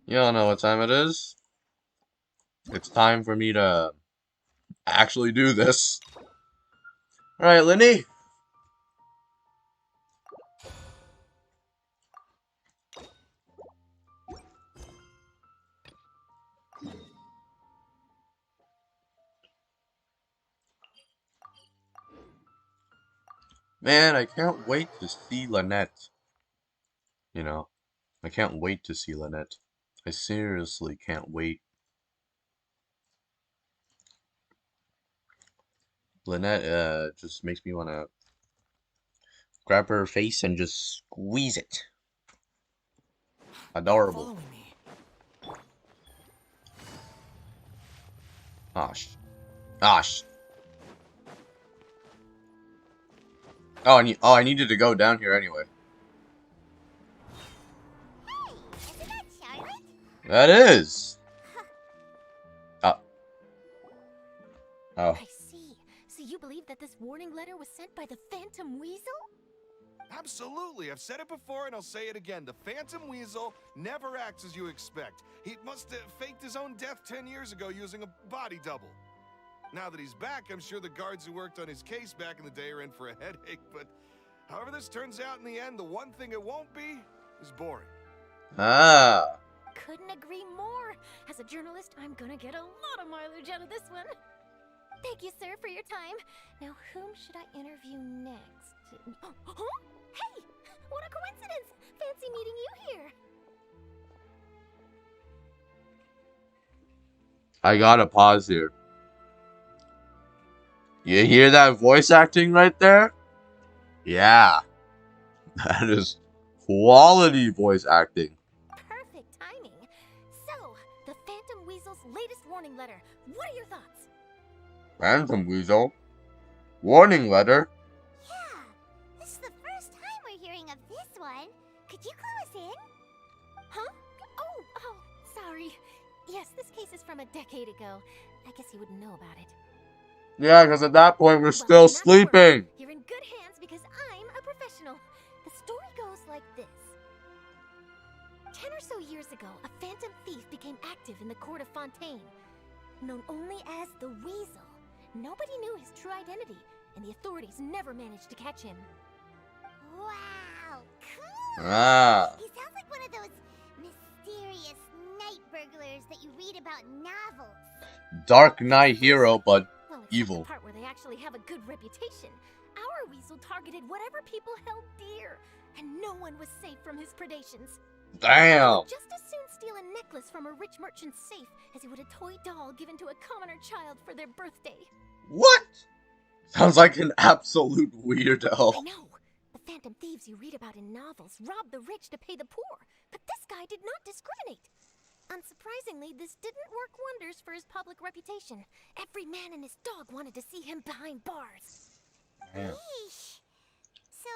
You don't know what time it is. It's time for me to actually do this. Alright, Lyney. Man, I can't wait to see Lynette. You know, I can't wait to see Lynette. I seriously can't wait. Lynette, just makes me want to grab her face and just squeeze it. Adorable. Following me. Gosh. Gosh. Oh, I needed to go down here anyway. Hey, isn't that Charlotte? That is. Oh. I see. So you believe that this warning letter was sent by the Phantom Weasel? Absolutely. I've said it before and I'll say it again. The Phantom Weasel never acts as you expect. He must have faked his own death 10 years ago using a body double. Now that he's back, I'm sure the guards who worked on his case back in the day are in for a headache, but however this turns out in the end, the one thing it won't be is boring. Ah. Couldn't agree more. As a journalist, I'm gonna get a lot of mileage out of this one. Thank you, sir, for your time. Now, whom should I interview next? Huh? Hey! What a coincidence! Fancy meeting you here. I gotta pause here. You hear that voice acting right there? Yeah. That is quality voice acting. Perfect timing. So, the Phantom Weasel's latest warning letter. What are your thoughts? Phantom Weasel? Warning letter? Yeah, this is the first time we're hearing of this one. Could you clue us in? Huh? Oh, sorry. Yes, this case is from a decade ago. I guess you wouldn't know about it. Yeah, because at that point we're still Not to worry. sleeping. You're in good hands because I'm a professional. The story goes like this. 10 or so years ago, a phantom thief became active in the court of Fontaine. Known only as the Weasel, nobody knew his true identity, and the authorities never managed to catch him. Wow, cool! Ah. He sounds like one of those mysterious night burglars that you read about in novels. Dark Knight hero, but Well, except evil. the part where they actually have a good reputation. Our Weasel targeted whatever people held dear, and no one was safe from his predations. He Damn. would just as soon steal a necklace from a rich merchant's safe as he would a toy doll given to a commoner child for their birthday. What? Sounds like an absolute weirdo. I know. The phantom thieves you read about in novels rob the rich to pay the poor, but this guy did not discriminate. Unsurprisingly, this didn't work wonders for his public reputation. Every man and his dog wanted to see him behind bars. Damn. Yeesh. So,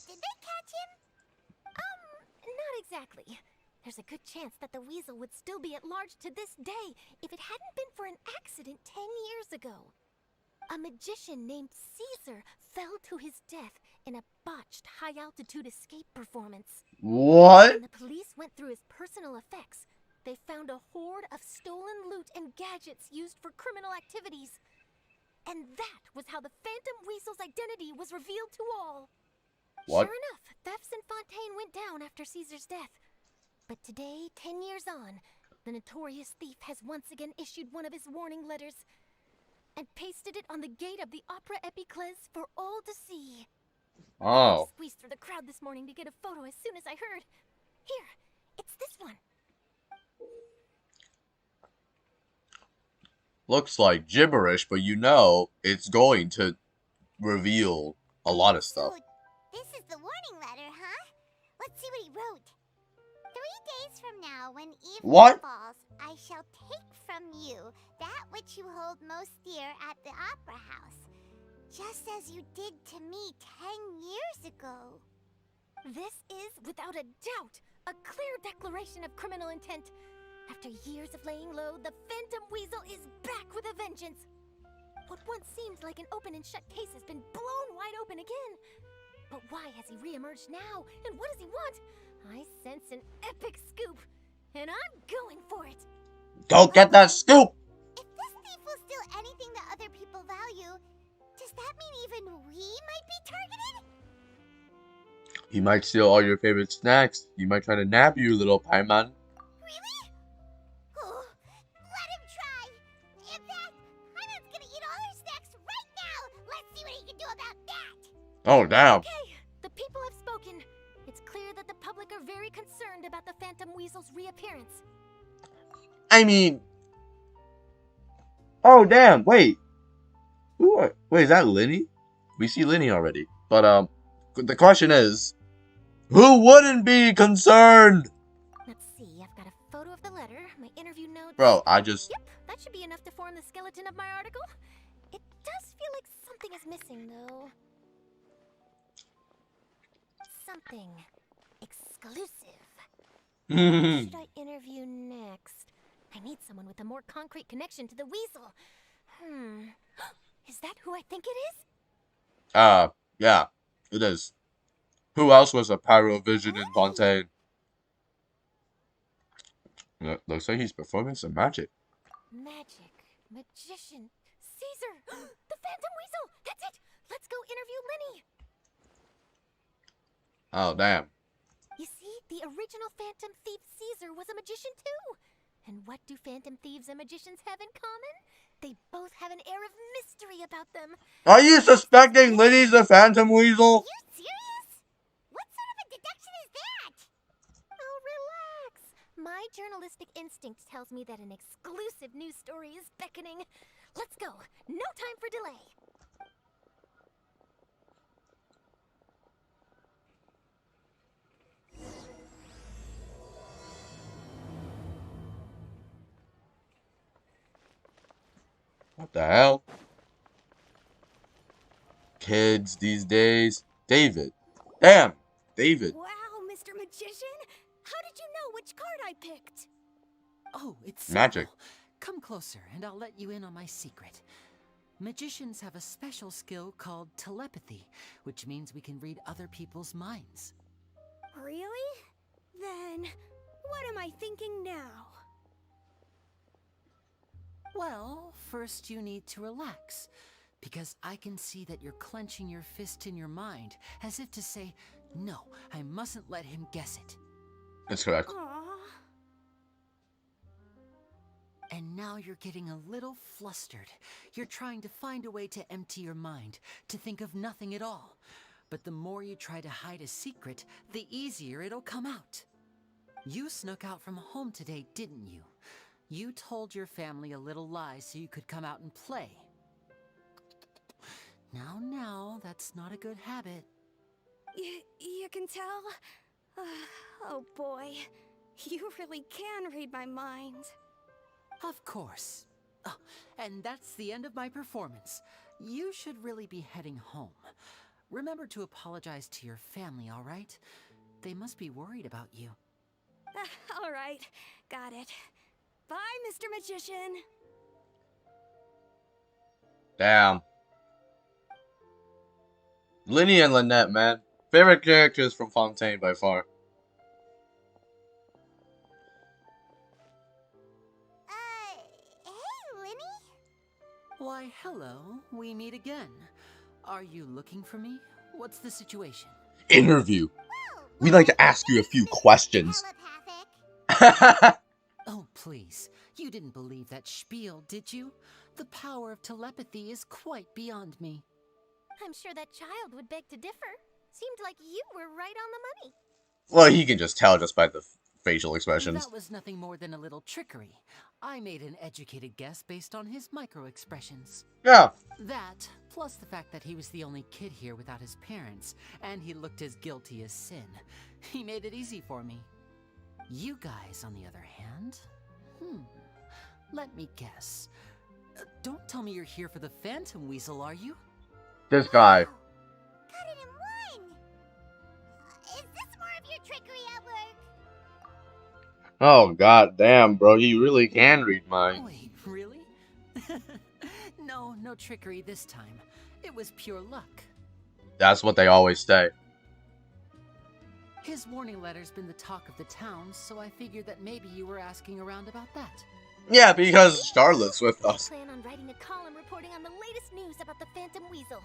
did they catch him? Not exactly. There's a good chance that the Weasel would still be at large to this day if it hadn't been for an accident 10 years ago. A magician named Caesar fell to his death in a botched high-altitude escape performance. What? When the police went through his personal effects, they found a hoard of stolen loot and gadgets used for criminal activities. And that was how the Phantom Weasel's identity was revealed to all. What? Sure enough, thefts in Fontaine went down after Caesar's death. But today, 10 years on, the notorious thief has once again issued one of his warning letters and pasted it on the gate of the Opera Epiclese for all to see. I Oh. squeezed through the crowd this morning to get a photo as soon as I heard. Here, it's this one. Looks like gibberish, but you know it's going to reveal a lot of stuff. So, this is the warning letter, huh? Let's see what he wrote. 3 days from now, when evening What? falls, I shall take from you that which you hold most dear at the Opera House, just as you did to me 10 years ago. This is, without a doubt, a clear declaration of criminal intent. After years of laying low, the Phantom Weasel is back with a vengeance. What once seemed like an open and shut case has been blown wide open again. But why has he re-emerged now? And what does he want? I sense an epic scoop, and I'm going for it. Go get that scoop! If this thief will steal anything that other people value, does that mean even we might be targeted? He might steal all your favorite snacks. He might try to nab you, little Paimon. Really? Oh, let him try. In fact, Hyman's gonna eat all our snacks right now. Let's see what he can do about that. Oh, damn. Okay, the people have spoken. It's clear that the public are very concerned about the Phantom Weasel's reappearance. I mean... Oh, damn. Wait. Wait, is that Lyney? We see Lyney already. But, the question is... Who wouldn't be concerned? Let's see, I've got a photo of the letter, my interview notes. Bro, I just... Yep, that should be enough to form the skeleton of my article. It does feel like something is missing, though. Something exclusive. Who should I interview next? I need someone with a more concrete connection to the weasel. Is that who I think it is? Yeah, it is. Who else was a pyrovision in Fontaine? Looks like he's performing some magic. Magic, magician, Caesar, the Phantom Weasel. That's it. Let's go interview Lyney. Oh, damn. You see, the original Phantom Thief Caesar was a magician too. And what do Phantom Thieves and magicians have in common? They both have an air of mystery about them. Are you suspecting Lyney's the Phantom Weasel? You serious? What sort of a deduction is that? Oh, relax. My journalistic instinct tells me that an exclusive news story is beckoning. Let's go. No time for delay. What the hell? Kids these days. David. Damn, David. Wow, Mr. Magician! How did you know which card I picked? Oh, it's Magic. simple. Come closer, and I'll let you in on my secret. Magicians have a special skill called telepathy, which means we can read other people's minds. Really? Then, what am I thinking now? Well, first you need to relax, because I can see that you're clenching your fist in your mind, as if to say, no, I mustn't let him guess it. That's correct. Aww. And now you're getting a little flustered. You're trying to find a way to empty your mind, to think of nothing at all. But the more you try to hide a secret, the easier it'll come out. You snuck out from home today, didn't you? You told your family a little lie so you could come out and play. Now, that's not a good habit. You can tell? Oh boy, you really can read my mind. Of course. Oh, and that's the end of my performance. You should really be heading home. Remember to apologize to your family, all right? They must be worried about you. All right, got it. Bye, Mr. Magician. Damn. Lyney and Lynette, man. Favorite characters from Fontaine by far. Hey, Lyney? Why, hello. We meet again. Are you looking for me? What's the situation? Interview. Whoa, We'd like to ask you a few questions. Telepathic. Oh, please. You didn't believe that spiel, did you? The power of telepathy is quite beyond me. I'm sure that child would beg to differ. Seemed like you were right on the money. Well, he can just tell just by the facial expressions. That was nothing more than a little trickery. I made an educated guess based on his micro-expressions. Yeah. That, plus the fact that he was the only kid here without his parents, and he looked as guilty as sin. He made it easy for me. You guys, on the other hand, let me guess. Don't tell me you're here for the Phantom Weasel, are you? This guy. Cut it in one. Is this more of your trickery at work? Oh, god damn, bro. He really can read minds. Wait, really? No trickery this time. It was pure luck. That's what they always say. His warning letter's been the talk of the town, so I figured that maybe you were asking around about that. Yeah, because Charlotte's with I us. plan on writing a column reporting on the latest news about the Phantom Weasel.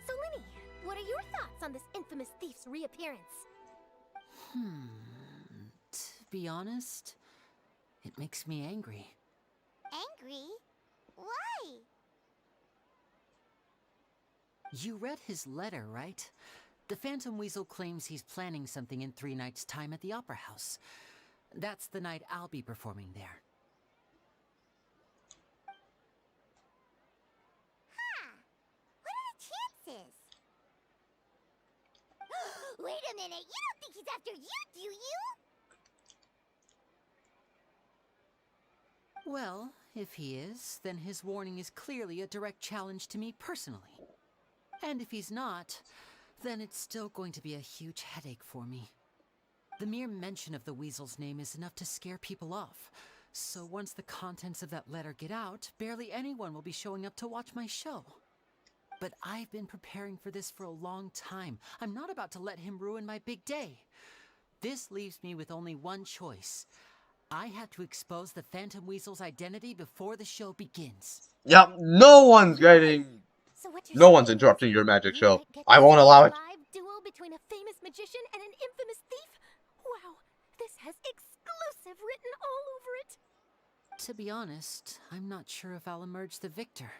So, Lyney, what are your thoughts on this infamous thief's reappearance? To be honest, it makes me angry. Angry? Why? You read his letter, right? The Phantom Weasel claims he's planning something in 3 nights' time at the Opera House. That's the night I'll be performing there. Huh. What are the chances? Wait a minute, you don't think he's after you, do you? Well, if he is, then his warning is clearly a direct challenge to me personally. And if he's not, then it's still going to be a huge headache for me. The mere mention of the Weasel's name is enough to scare people off. So once the contents of that letter get out, barely anyone will be showing up to watch my show. But I've been preparing for this for a long time. I'm not about to let him ruin my big day. This leaves me with only one choice. I have to expose the Phantom Weasel's identity before the show begins. Yep, no one's getting... So what No you're one's saying interrupting is your magic you show. might get I to won't see allow a it. live duel between a famous magician and an infamous thief? Wow, this has exclusive written all over it. To be honest, I'm not sure if I'll emerge the victor.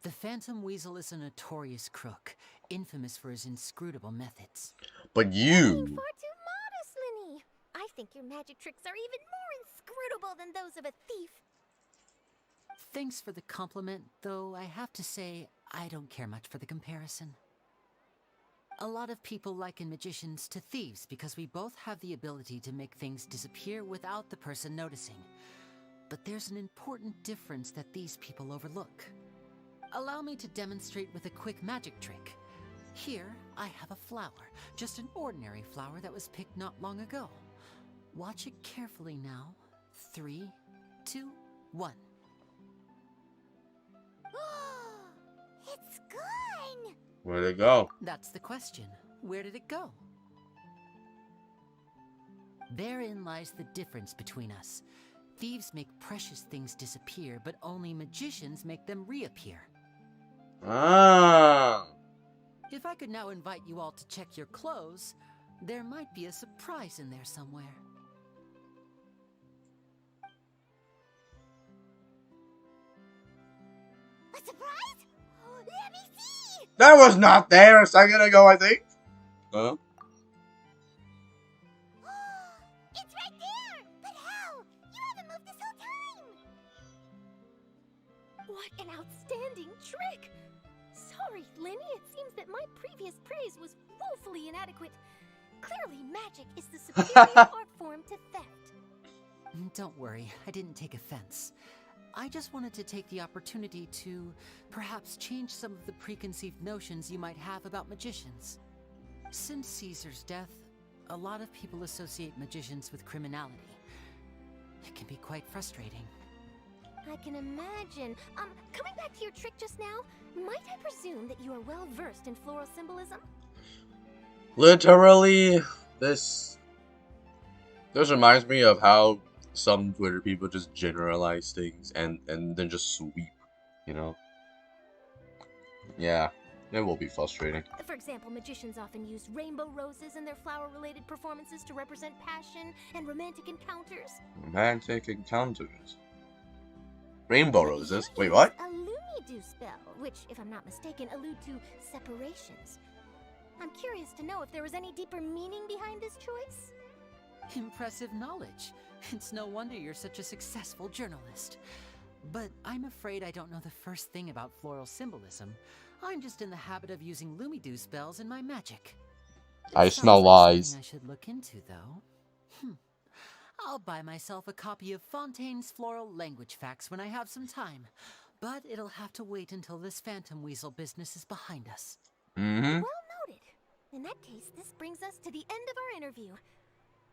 The Phantom Weasel is a notorious crook, infamous for his inscrutable methods. But Being you... far too modest, Lyney. I think your magic tricks are even more inscrutable than those of a thief. Thanks for the compliment, though I have to say, I don't care much for the comparison. A lot of people liken magicians to thieves because we both have the ability to make things disappear without the person noticing. But there's an important difference that these people overlook. Allow me to demonstrate with a quick magic trick. Here, I have a flower, just an ordinary flower that was picked not long ago. Watch it carefully now. 3, 2, 1. It's gone! Where'd it go? That's the question. Where did it go? Therein lies the difference between us. Thieves make precious things disappear, but only magicians make them reappear. Ah. If I could now invite you all to check your clothes, there might be a surprise in there somewhere. A surprise? Let me see! That was not there a second ago, I think. Huh? It's right there! But how? You haven't moved this whole time! What an outstanding trick! Sorry, Lyney, it seems that my previous praise was woefully inadequate. Clearly, magic is the superior art form to theft. Don't worry, I didn't take offense. I just wanted to take the opportunity to perhaps change some of the preconceived notions you might have about magicians. Since Caesar's death, a lot of people associate magicians with criminality. It can be quite frustrating. I can imagine. Coming back to your trick just now, might I presume that you are well versed in floral symbolism? Literally, this reminds me of how some Twitter people just generalize things and then just sweep, you know? Yeah, it will be frustrating. For example, magicians often use rainbow roses in their flower-related performances to represent passion and romantic encounters. Romantic encounters. Rainbow But roses? you Wait, use what? A Lumi-Do spell, which, if I'm not mistaken, allude to separations. I'm curious to know if there was any deeper meaning behind this choice. Impressive knowledge. It's no wonder you're such a successful journalist. But I'm afraid I don't know the first thing about floral symbolism. I'm just in the habit of using Lumi-Do spells in my magic. I It smell sounds like lies. something I should look into, though. I'll buy myself a copy of Fontaine's Floral Language Facts when I have some time. But it'll have to wait until this Phantom Weasel business is behind us. Mm-hmm. Well noted. In that case, this brings us to the end of our interview.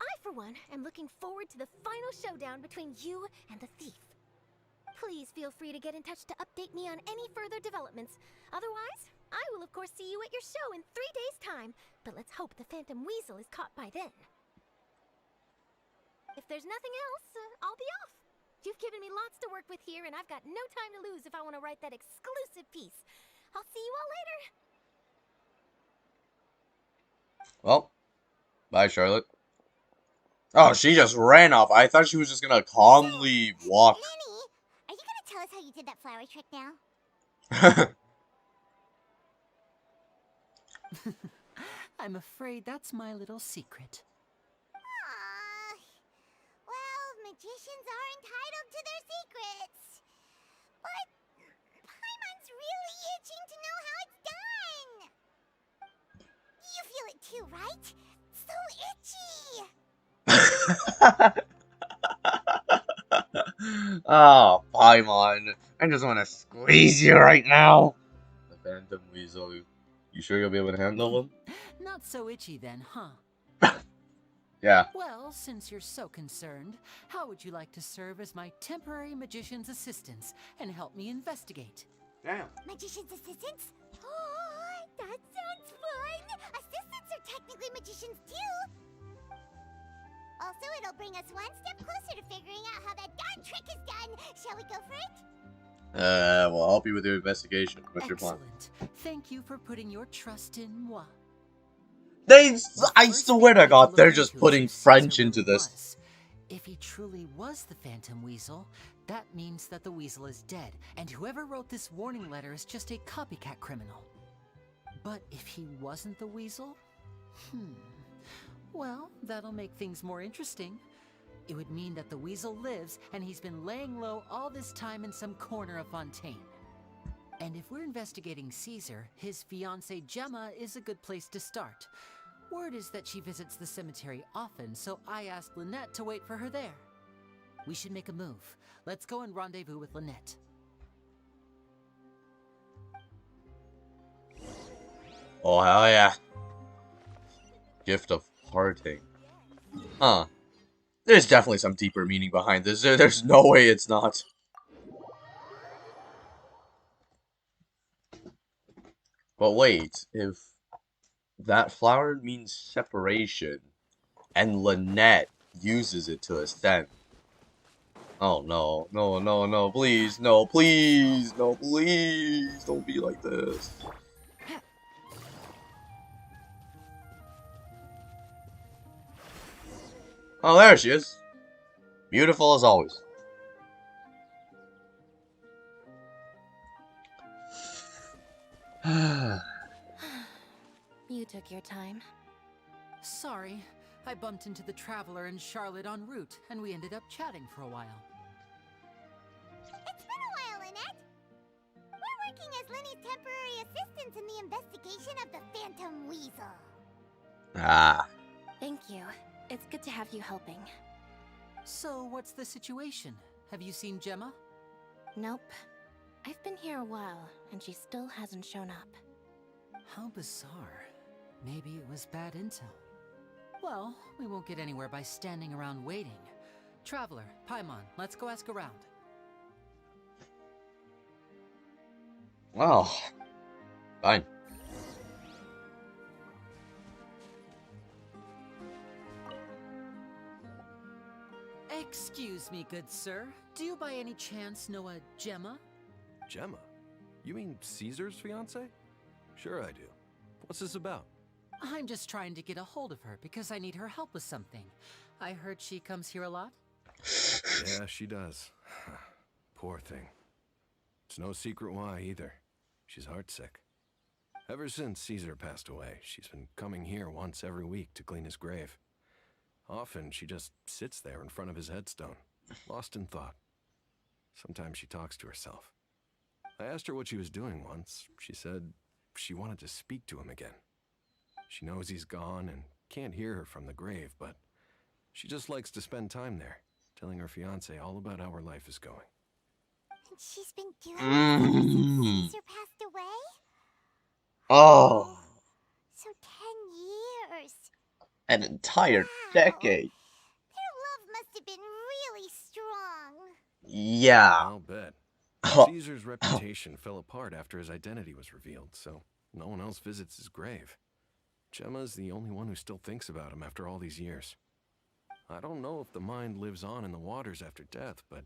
I, for one, am looking forward to the final showdown between you and the thief. Please feel free to get in touch to update me on any further developments. Otherwise, I will of course see you at your show in 3 days' time, but let's hope the Phantom Weasel is caught by then. If there's nothing else, I'll be off. You've given me lots to work with here, and I've got no time to lose if I want to write that exclusive piece. I'll see you all later. Well, bye, Charlotte. Oh, she just ran off. I thought she was just gonna calmly walk. Lyney, are you gonna tell us how you did that flower trick now? I'm afraid that's my little secret. Aww. Well, magicians are entitled to their secrets. But Paimon's really itching to know how it's done. You feel it too, right? So itchy. Oh, Paimon. I just want to squeeze you right now. The Phantom Weasel. You sure you'll be able to handle him? Not so itchy then, huh? Yeah. Well, since you're so concerned, how would you like to serve as my temporary magician's assistants and help me investigate? Damn. Magician's assistants? Oh, that sounds fun. Assistants are technically magicians too. Also, it'll bring us one step closer to figuring out how that darn trick is done. Shall we go for it? We'll help you with your investigation. What's your plan? Excellent. Thank you for putting your trust in moi. I swear to God, they're just putting French into this. If he truly was the Phantom Weasel, that means that the weasel is dead, and whoever wrote this warning letter is just a copycat criminal. But if he wasn't the weasel? Well, that'll make things more interesting. It would mean that the weasel lives, and he's been laying low all this time in some corner of Fontaine. And if we're investigating Caesar, his fiancée Gemma is a good place to start. Word is that she visits the cemetery often, so I asked Lynette to wait for her there. We should make a move. Let's go and rendezvous with Lynette. Oh, hell yeah. Gift of parting. Huh. There's definitely some deeper meaning behind this. There's no way it's not. But wait, if that flower means separation, and Lynette uses it to ascend. Oh no, no, no, no, please, no, please, no, please, don't be like this. Oh, there she is. Beautiful as always. You took your time. Sorry, I bumped into the Traveler and Charlotte en route, and we ended up chatting for a while. It's been a while, Lynette. We're working as Lyney's temporary assistants in the investigation of the Phantom Weasel. Ah. Thank you. It's good to have you helping. So, what's the situation? Have you seen Gemma? Nope. I've been here a while, and she still hasn't shown up. How bizarre. Maybe it was bad intel. Well, we won't get anywhere by standing around waiting. Traveler, Paimon, let's go ask around. Well, fine. Excuse me, good sir. Do you by any chance know a Gemma? Gemma? You mean Caesar's fiancée? Sure I do. What's this about? I'm just trying to get a hold of her because I need her help with something. I heard she comes here a lot. Yeah, she does. Poor thing. It's no secret why either. She's heartsick. Ever since Caesar passed away, she's been coming here once every week to clean his grave. Often she just sits there in front of his headstone, lost in thought. Sometimes she talks to herself. I asked her what she was doing once. She said she wanted to speak to him again. She knows he's gone and can't hear her from the grave, but she just likes to spend time there, telling her fiancé all about how her life is going. And she's been doing this ever since Caesar passed away? Oh, So 10 years. an entire Wow. decade. Their love must have been really strong. Yeah. I'll bet. Oh. Caesar's reputation fell apart after his identity was revealed, so no one else visits his grave. Gemma's the only one who still thinks about him after all these years. I don't know if the mind lives on in the waters after death, but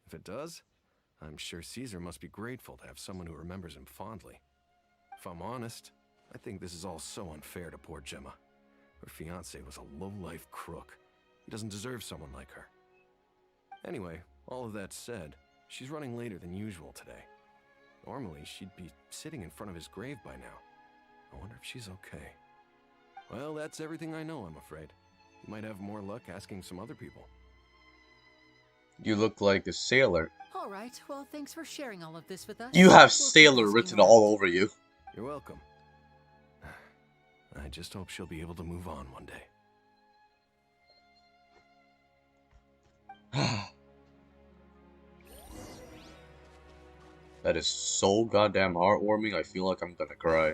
if it does, I'm sure Caesar must be grateful to have someone who remembers him fondly. If I'm honest, I think this is all so unfair to poor Gemma. Her fiancé was a low-life crook. He doesn't deserve someone like her. Anyway, all of that said, she's running later than usual today. Normally, she'd be sitting in front of his grave by now. I wonder if she's okay. Well, that's everything I know, I'm afraid. You might have more luck asking some other people. You look like a sailor. All right, well, thanks for sharing all of this with us. You have We'll keep sailor asking written around. all over you. You're welcome. I just hope she'll be able to move on one day. That is so goddamn heartwarming, I feel like I'm gonna cry.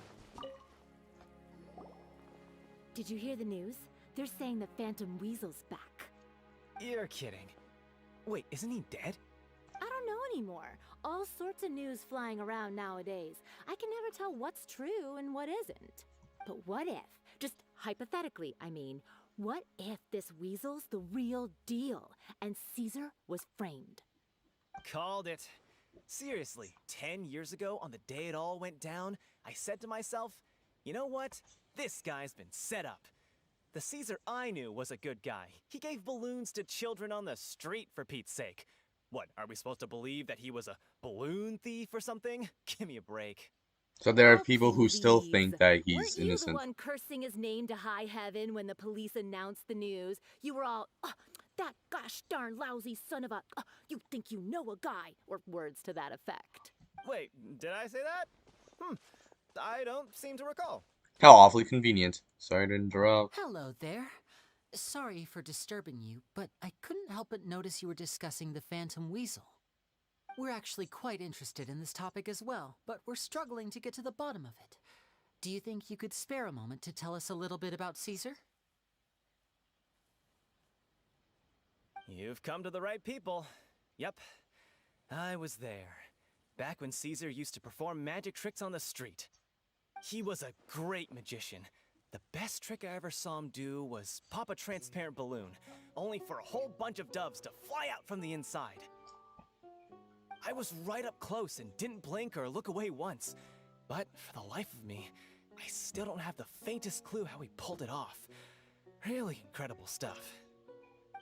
Did you hear the news? They're saying the Phantom Weasel's back. You're kidding. Wait, isn't he dead? I don't know anymore. All sorts of news flying around nowadays. I can never tell what's true and what isn't. But what if, just hypothetically, I mean, what if this weasel's the real deal and Caesar was framed? Called it. Seriously, 10 years ago, on the day it all went down, I said to myself, you know what? This guy's been set up. The Caesar I knew was a good guy. He gave balloons to children on the street, for Pete's sake. What, are we supposed to believe that he was a balloon thief or something? Give me a break. So there are Oh, people who still please. think that Weren't he's you the innocent. one cursing his name to high heaven when the police announced the news? You were all, "Oh, that gosh darn lousy son of a, you think you know a guy," or words to that effect. Wait, did I say that? I don't seem to recall. How awfully convenient. Sorry to interrupt. Hello there. Sorry for disturbing you, but I couldn't help but notice you were discussing the Phantom Weasel. We're actually quite interested in this topic as well, but we're struggling to get to the bottom of it. Do you think you could spare a moment to tell us a little bit about Caesar? You've come to the right people. Yep, I was there. Back when Caesar used to perform magic tricks on the street. He was a great magician. The best trick I ever saw him do was pop a transparent balloon, only for a whole bunch of doves to fly out from the inside. I was right up close and didn't blink or look away once. But for the life of me, I still don't have the faintest clue how he pulled it off. Really incredible stuff.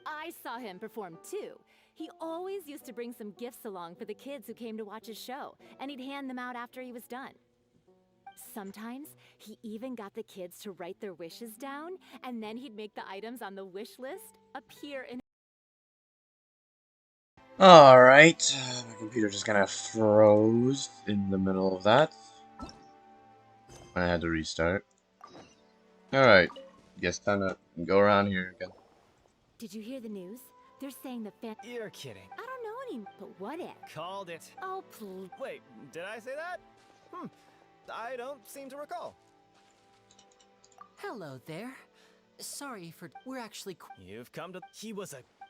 I saw him perform too. He always used to bring some gifts along for the kids who came to watch his show, and he'd hand them out after he was done. Sometimes, he even got the kids to write their wishes down, and then he'd make the items on the wish list appear in... Alright, my computer just kind of froze in the middle of that. I had to restart. Alright, guess time to go around here again. Did you hear the news? They're saying the Phantom... You're kidding. I don't know anymore, but what if? Called it. Oh, please. Wait, did I say that? I don't seem to recall. Hello there. Sorry for... We're actually... You've come to...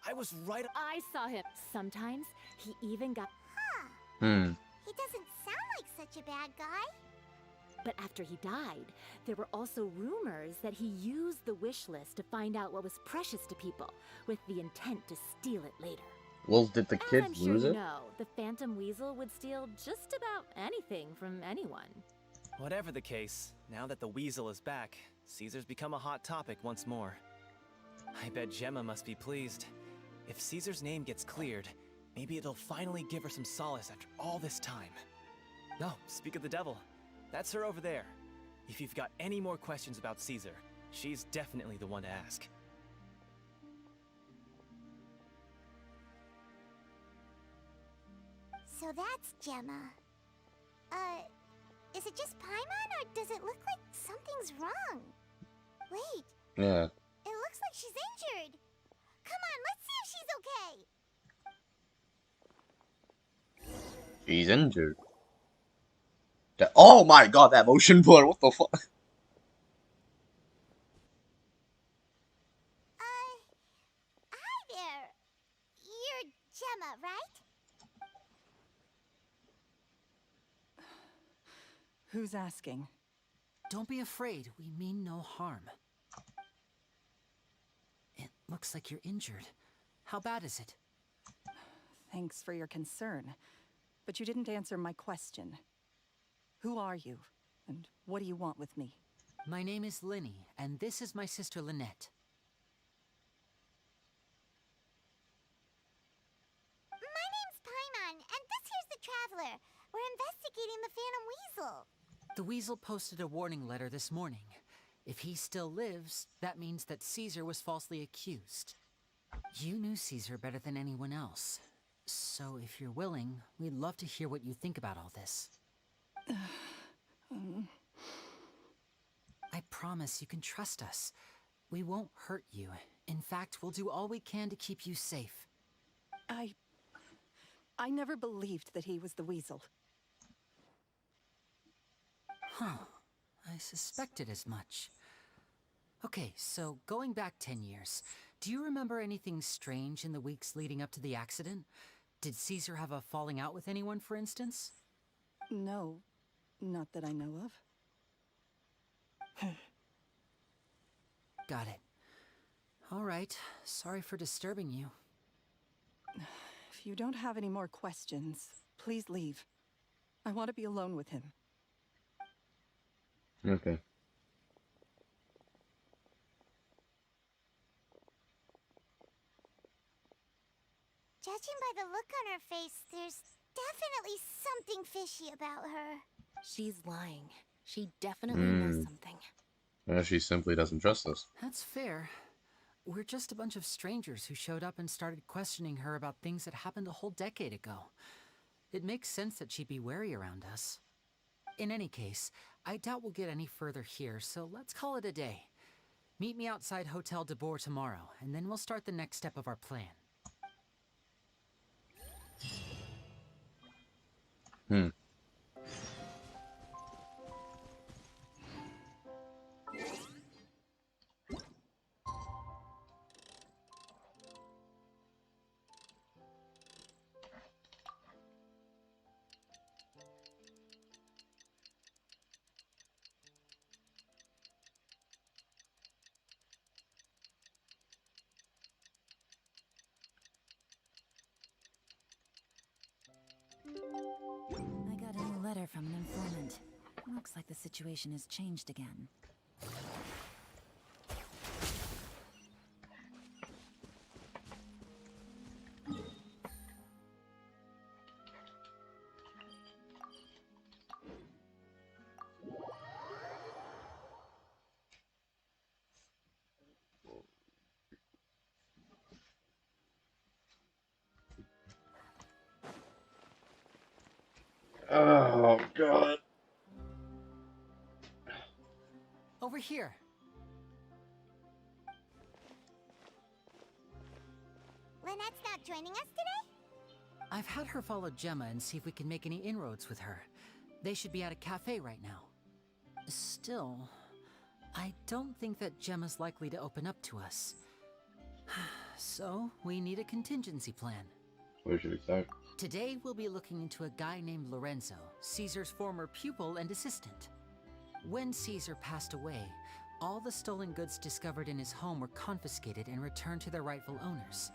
I was right... I saw him. Sometimes, he even got... He doesn't sound like such a bad guy. But after he died, there were also rumors that he used the wish list to find out what was precious to people, with the intent to steal it later. Well, did the As kid I'm sure lose you it? know, the Phantom Weasel would steal just about anything from anyone. Whatever the case, now that the weasel is back, Caesar's become a hot topic once more. I bet Gemma must be pleased. If Caesar's name gets cleared, maybe it'll finally give her some solace after all this time. No, speak of the devil. That's her over there. If you've got any more questions about Caesar, she's definitely the one to ask. So that's Gemma. Is it just Paimon, or does it look like something's wrong? Wait, Yeah. it looks like she's injured. Come on, let's see if she's okay. She's injured. Oh my god, that motion blur, what the fuck? Hi there. You're Gemma, right? Who's asking? Don't be afraid. We mean no harm. It looks like you're injured. How bad is it? Thanks for your concern, but you didn't answer my question. Who are you, and what do you want with me? My name is Lyney, and this is my sister Lynette. My name's Paimon, and this here's the Traveler. We're investigating the Phantom Weasel. The Weasel posted a warning letter this morning. If he still lives, that means that Caesar was falsely accused. You knew Caesar better than anyone else. So if you're willing, we'd love to hear what you think about all this. I promise you can trust us. We won't hurt you. In fact, we'll do all we can to keep you safe. I never believed that he was the Weasel. Huh. I suspected as much. Okay, so going back 10 years, do you remember anything strange in the weeks leading up to the accident? Did Caesar have a falling out with anyone, for instance? No, not that I know of. Got it. All right. Sorry for disturbing you. If you don't have any more questions, please leave. I want to be alone with him. Okay. Judging by the look on her face, there's definitely something fishy about her. She's lying. She definitely knows something. Well, she simply doesn't trust us. That's fair. We're just a bunch of strangers who showed up and started questioning her about things that happened a whole decade ago. It makes sense that she'd be wary around us. In any case, I doubt we'll get any further here, so let's call it a day. Meet me outside Hotel de Boer tomorrow, and then we'll start the next step of our plan. I got a new letter from an informant. Looks like the situation has changed again. Oh, God. Over here. Lynette's not joining us today? I've had her follow Gemma and see if we can make any inroads with her. They should be at a cafe right now. Still, I don't think that Gemma's likely to open up to us. So, we need a contingency plan. Where should we start? Today, we'll be looking into a guy named Lorenzo, Caesar's former pupil and assistant. When Caesar passed away, all the stolen goods discovered in his home were confiscated and returned to their rightful owners.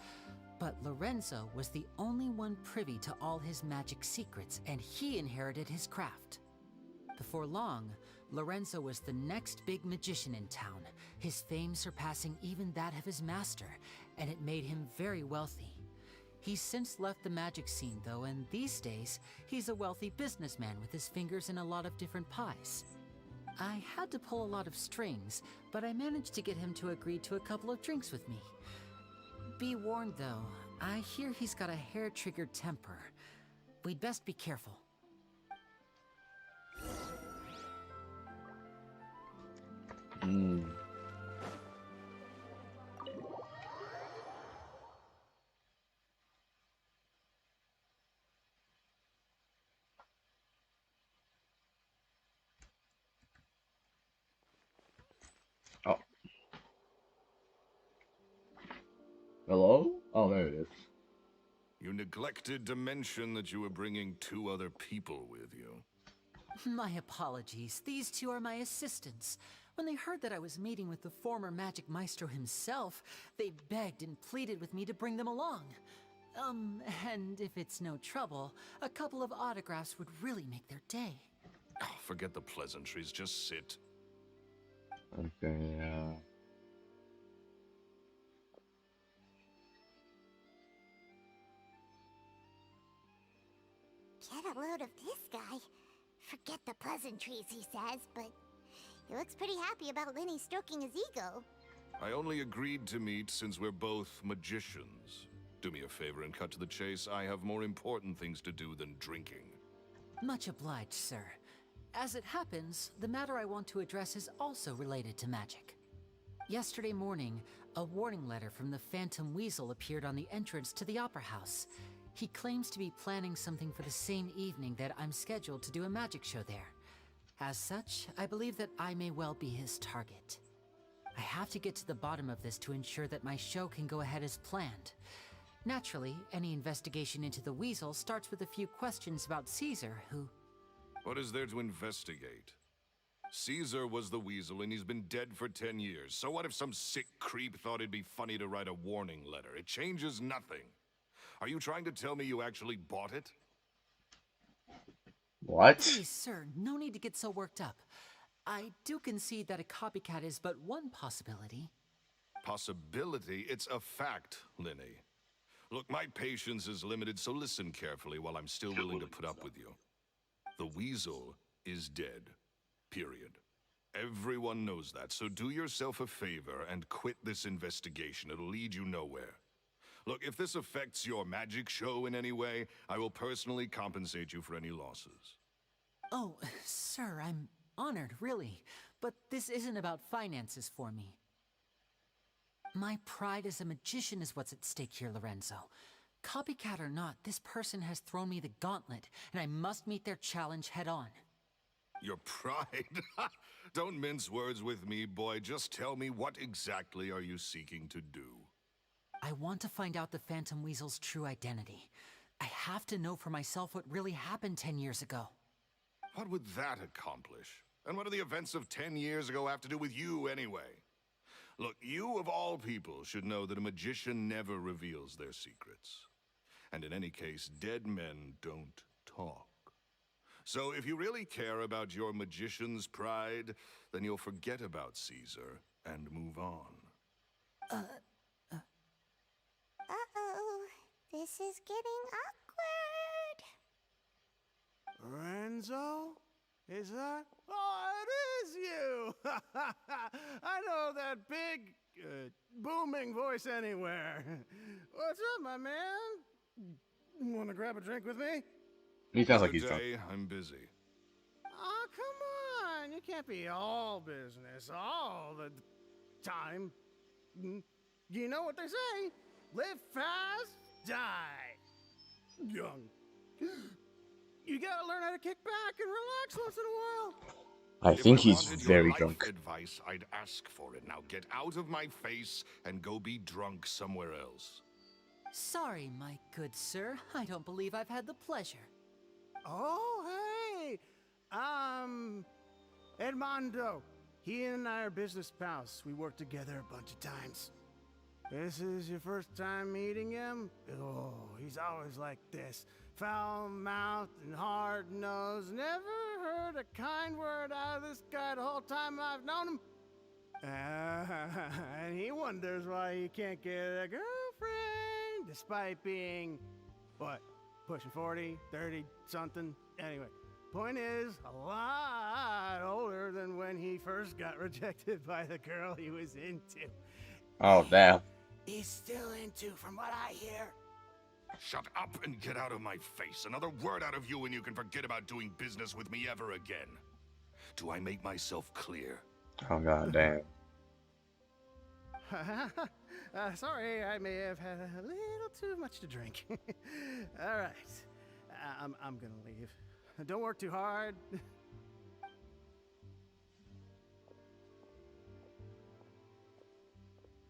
But Lorenzo was the only one privy to all his magic secrets, and he inherited his craft. Before long, Lorenzo was the next big magician in town, his fame surpassing even that of his master, and it made him very wealthy. He's since left the magic scene, though, and these days, he's a wealthy businessman with his fingers in a lot of different pies. I had to pull a lot of strings, but I managed to get him to agree to a couple of drinks with me. Be warned, though, I hear he's got a hair-triggered temper. We'd best be careful. Oh. Hello? Oh, there it is. You neglected to mention that you were bringing 2 other people with you. My apologies. These two are my assistants. When they heard that I was meeting with the former Magic Maestro himself, they begged and pleaded with me to bring them along. And if it's no trouble, a couple of autographs would really make their day. Oh, forget the pleasantries, just sit. Okay, yeah. Get a load of this guy. Forget the pleasantries, he says, but he looks pretty happy about Lyney stroking his ego. I only agreed to meet since we're both magicians. Do me a favor and cut to the chase. I have more important things to do than drinking. Much obliged, sir. As it happens, the matter I want to address is also related to magic. Yesterday morning, a warning letter from the Phantom Weasel appeared on the entrance to the Opera House. He claims to be planning something for the same evening that I'm scheduled to do a magic show there. As such, I believe that I may well be his target. I have to get to the bottom of this to ensure that my show can go ahead as planned. Naturally, any investigation into the Weasel starts with a few questions about Caesar, who... What is there to investigate? Caesar was the Weasel and he's been dead for 10 years. So what if some sick creep thought it'd be funny to write a warning letter? It changes nothing. Are you trying to tell me you actually bought it? What? Please, sir, no need to get so worked up. I do concede that a copycat is but one possibility. Possibility? It's a fact, Lyney. Look, my patience is limited, so listen carefully while I'm still willing to put up with you. The Weasel is dead. Period. Everyone knows that, so do yourself a favor and quit this investigation. It'll lead you nowhere. Look, if this affects your magic show in any way, I will personally compensate you for any losses. Oh, sir, I'm honored, really. But this isn't about finances for me. My pride as a magician is what's at stake here, Lorenzo. Copycat or not, this person has thrown me the gauntlet, and I must meet their challenge head on. Your pride? Don't mince words with me, boy. Just tell me, what exactly are you seeking to do? I want to find out the Phantom Weasel's true identity. I have to know for myself what really happened 10 years ago. What would that accomplish? And what do the events of 10 years ago have to do with you, anyway? Look, you of all people should know that a magician never reveals their secrets. And in any case, dead men don't talk. So if you really care about your magician's pride, then you'll forget about Caesar and move on. Uh-oh. This is getting awkward. Lorenzo? Is that? Oh, it is you! I know that big, booming voice anywhere. What's up, my man? Wanna grab a drink with me? He sounds like he's drunk. Today, I'm busy. Oh, come on. You can't be all business all the time. You know what they say? Live fast, die young. You gotta learn how to kick back and relax once in a while. I think If I he's wanted very your life drunk. advice, I'd ask for it. Now get out of my face and go be drunk somewhere else. Sorry, my good sir. I don't believe I've had the pleasure. Oh, hey! Edmondo. He and I are business pals. We worked together a bunch of times. This is your first time meeting him? Oh, he's always like this. Foul-mouthed and hard-nosed. Never heard a kind word out of this guy the whole time I've known him. And he wonders why he can't get a girlfriend, despite being, what, pushing 40, 30, something? Anyway, point is, a lot older than when he first got rejected by the girl he was into. Oh, damn. He's still into, from what I hear. Shut up and get out of my face. Another word out of you and you can forget about doing business with me ever again. Do I make myself clear? Oh, god damn. Sorry, I may have had a little too much to drink. All right, I'm gonna leave. Don't work too hard.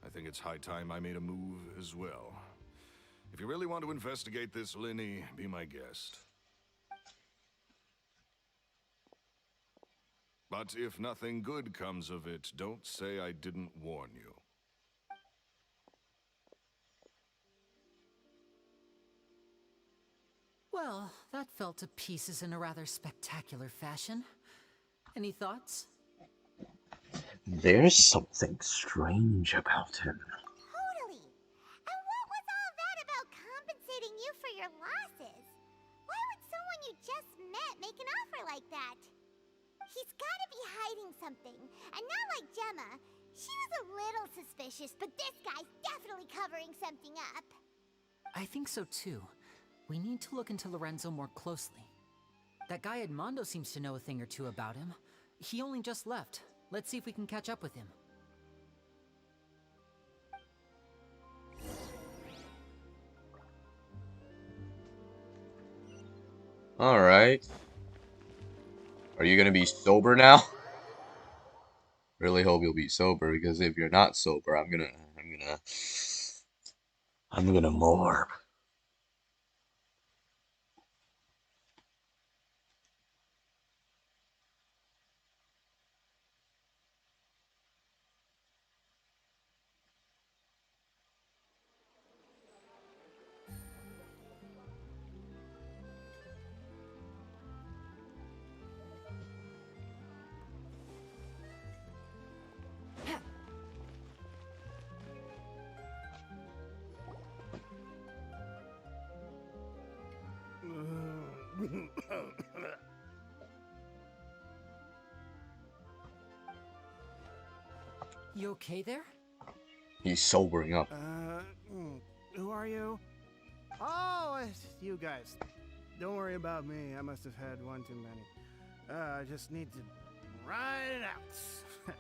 I think it's high time I made a move as well. If you really want to investigate this, Lyney, be my guest. But if nothing good comes of it, don't say I didn't warn you. Well, that fell to pieces in a rather spectacular fashion. Any thoughts? There's something strange about him. Totally. And what was all that about compensating you for your losses? Why would someone you just met make an offer like that? He's gotta be hiding something. And not like Gemma. She was a little suspicious, but this guy's definitely covering something up. I think so too. We need to look into Lorenzo more closely. That guy Edmondo seems to know a thing or two about him. He only just left. Let's see if we can catch up with him. Alright. Are you gonna be sober now? Really hope you'll be sober, because if you're not sober, I'm gonna morb. You okay there? He's sobering up. Who are you? Oh, it's you guys. Don't worry about me. I must have had one too many. I just need to ride it out.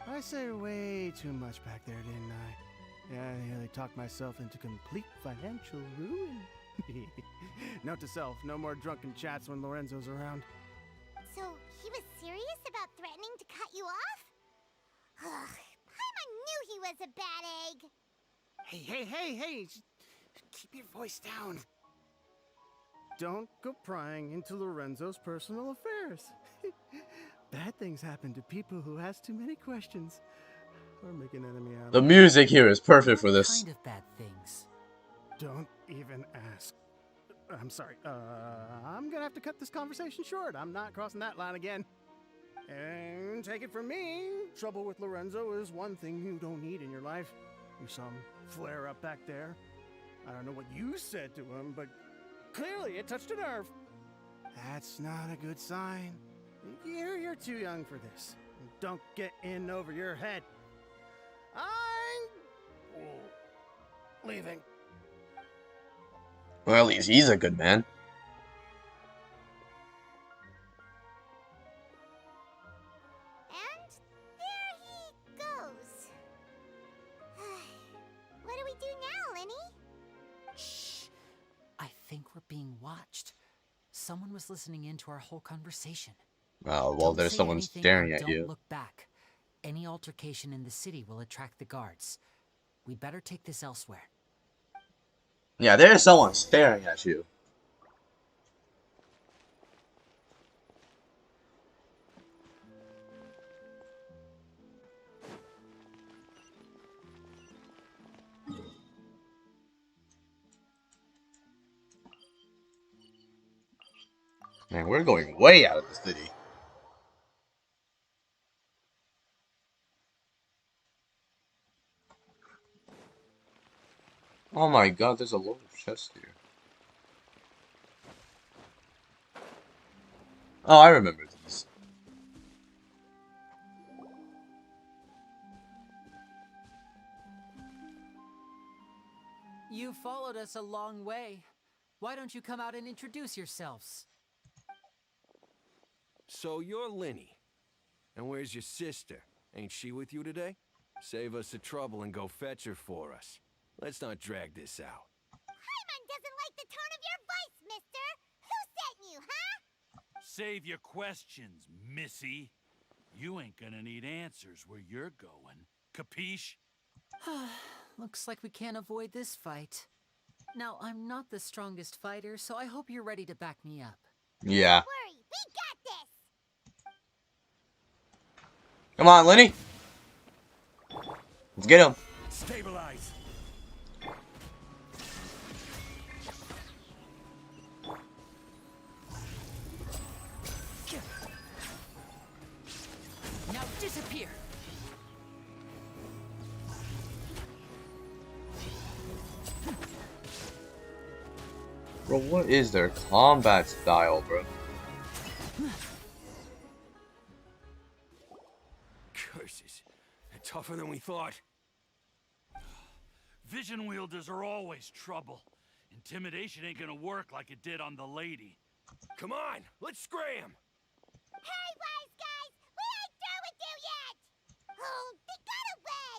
I said way too much back there, didn't I? Yeah, I nearly talked myself into complete financial ruin. Note to self, no more drunken chats when Lorenzo's around. So, he was serious about threatening to cut you off? Ugh, Paimon knew he was a bad egg. Hey, just keep your voice down. Don't go prying into Lorenzo's personal affairs. Bad things happen to people who ask too many questions. Or make an enemy out of The them. music here is perfect for What this. kind of bad things? Don't even ask. I'm sorry. I'm gonna have to cut this conversation short. I'm not crossing that line again. And take it from me, trouble with Lorenzo is one thing you don't need in your life. You saw him flare up back there. I don't know what you said to him, but clearly it touched a nerve. That's not a good sign. You're too young for this. Don't get in over your head. I'm leaving. Well, he's a good man. And there he goes. What do we do now, Lyney? Shh! I think we're being watched. Someone was listening in to our whole conversation. Oh, well, Don't there's say someone anything staring or at don't you. look back. Any altercation in the city will attract the guards. We better take this elsewhere. Yeah, there's someone staring at you. Man, we're going way out of the city. Oh my god, there's a load of chests here. Oh, I remember these. You followed us a long way. Why don't you come out and introduce yourselves? So you're Lyney. And where's your sister? Ain't she with you today? Save us the trouble and go fetch her for us. Let's not drag this out. Paimon doesn't like the tone of your voice, mister. Who sent you, huh? Save your questions, missy. You ain't gonna need answers where you're going. Capiche? Looks like we can't avoid this fight. Now, I'm not the strongest fighter, so I hope you're ready to back me up. Yeah. Don't worry, we got this. Come on, Lyney. Let's get him. Stabilize. Now disappear. Bro, what is their combat style, bro? Curses. They're tougher than we thought. Vision wielders are always trouble. Intimidation ain't gonna work like it did on the lady. Come on, let's scram! Hey, wise guys! We ain't through with you yet! Oh, they got away!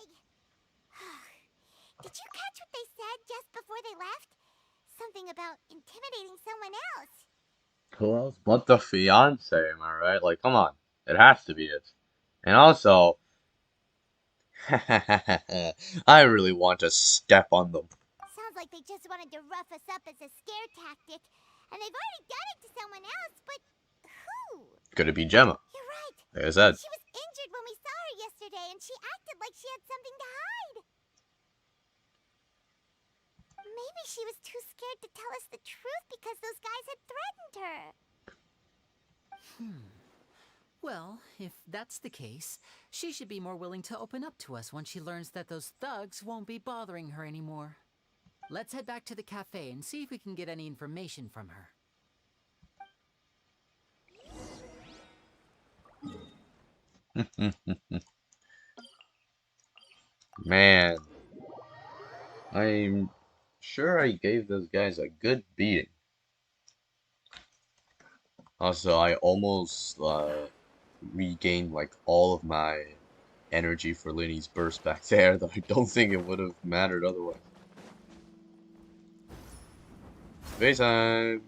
Did you catch what they said just before they left? Something about intimidating someone else. Who else but the fiance, am I right? Like, come on. It has to be it. And also, I really want to step on them. Sounds like they just wanted to rough us up as a scare tactic. And they've already done it to someone else, but who? Could it be Gemma? You're right. Like I said. She was injured when we saw her yesterday, and she acted like she had something to hide. Maybe she was too scared to tell us the truth because those guys had threatened her. Well, if that's the case, she should be more willing to open up to us once she learns that those thugs won't be bothering her anymore. Let's head back to the cafe and see if we can get any information from her. Man. I'm sure I gave those guys a good beating. Also, I almost regained like all of my energy for Lyney's burst back there, though I don't think it would have mattered otherwise. Space time!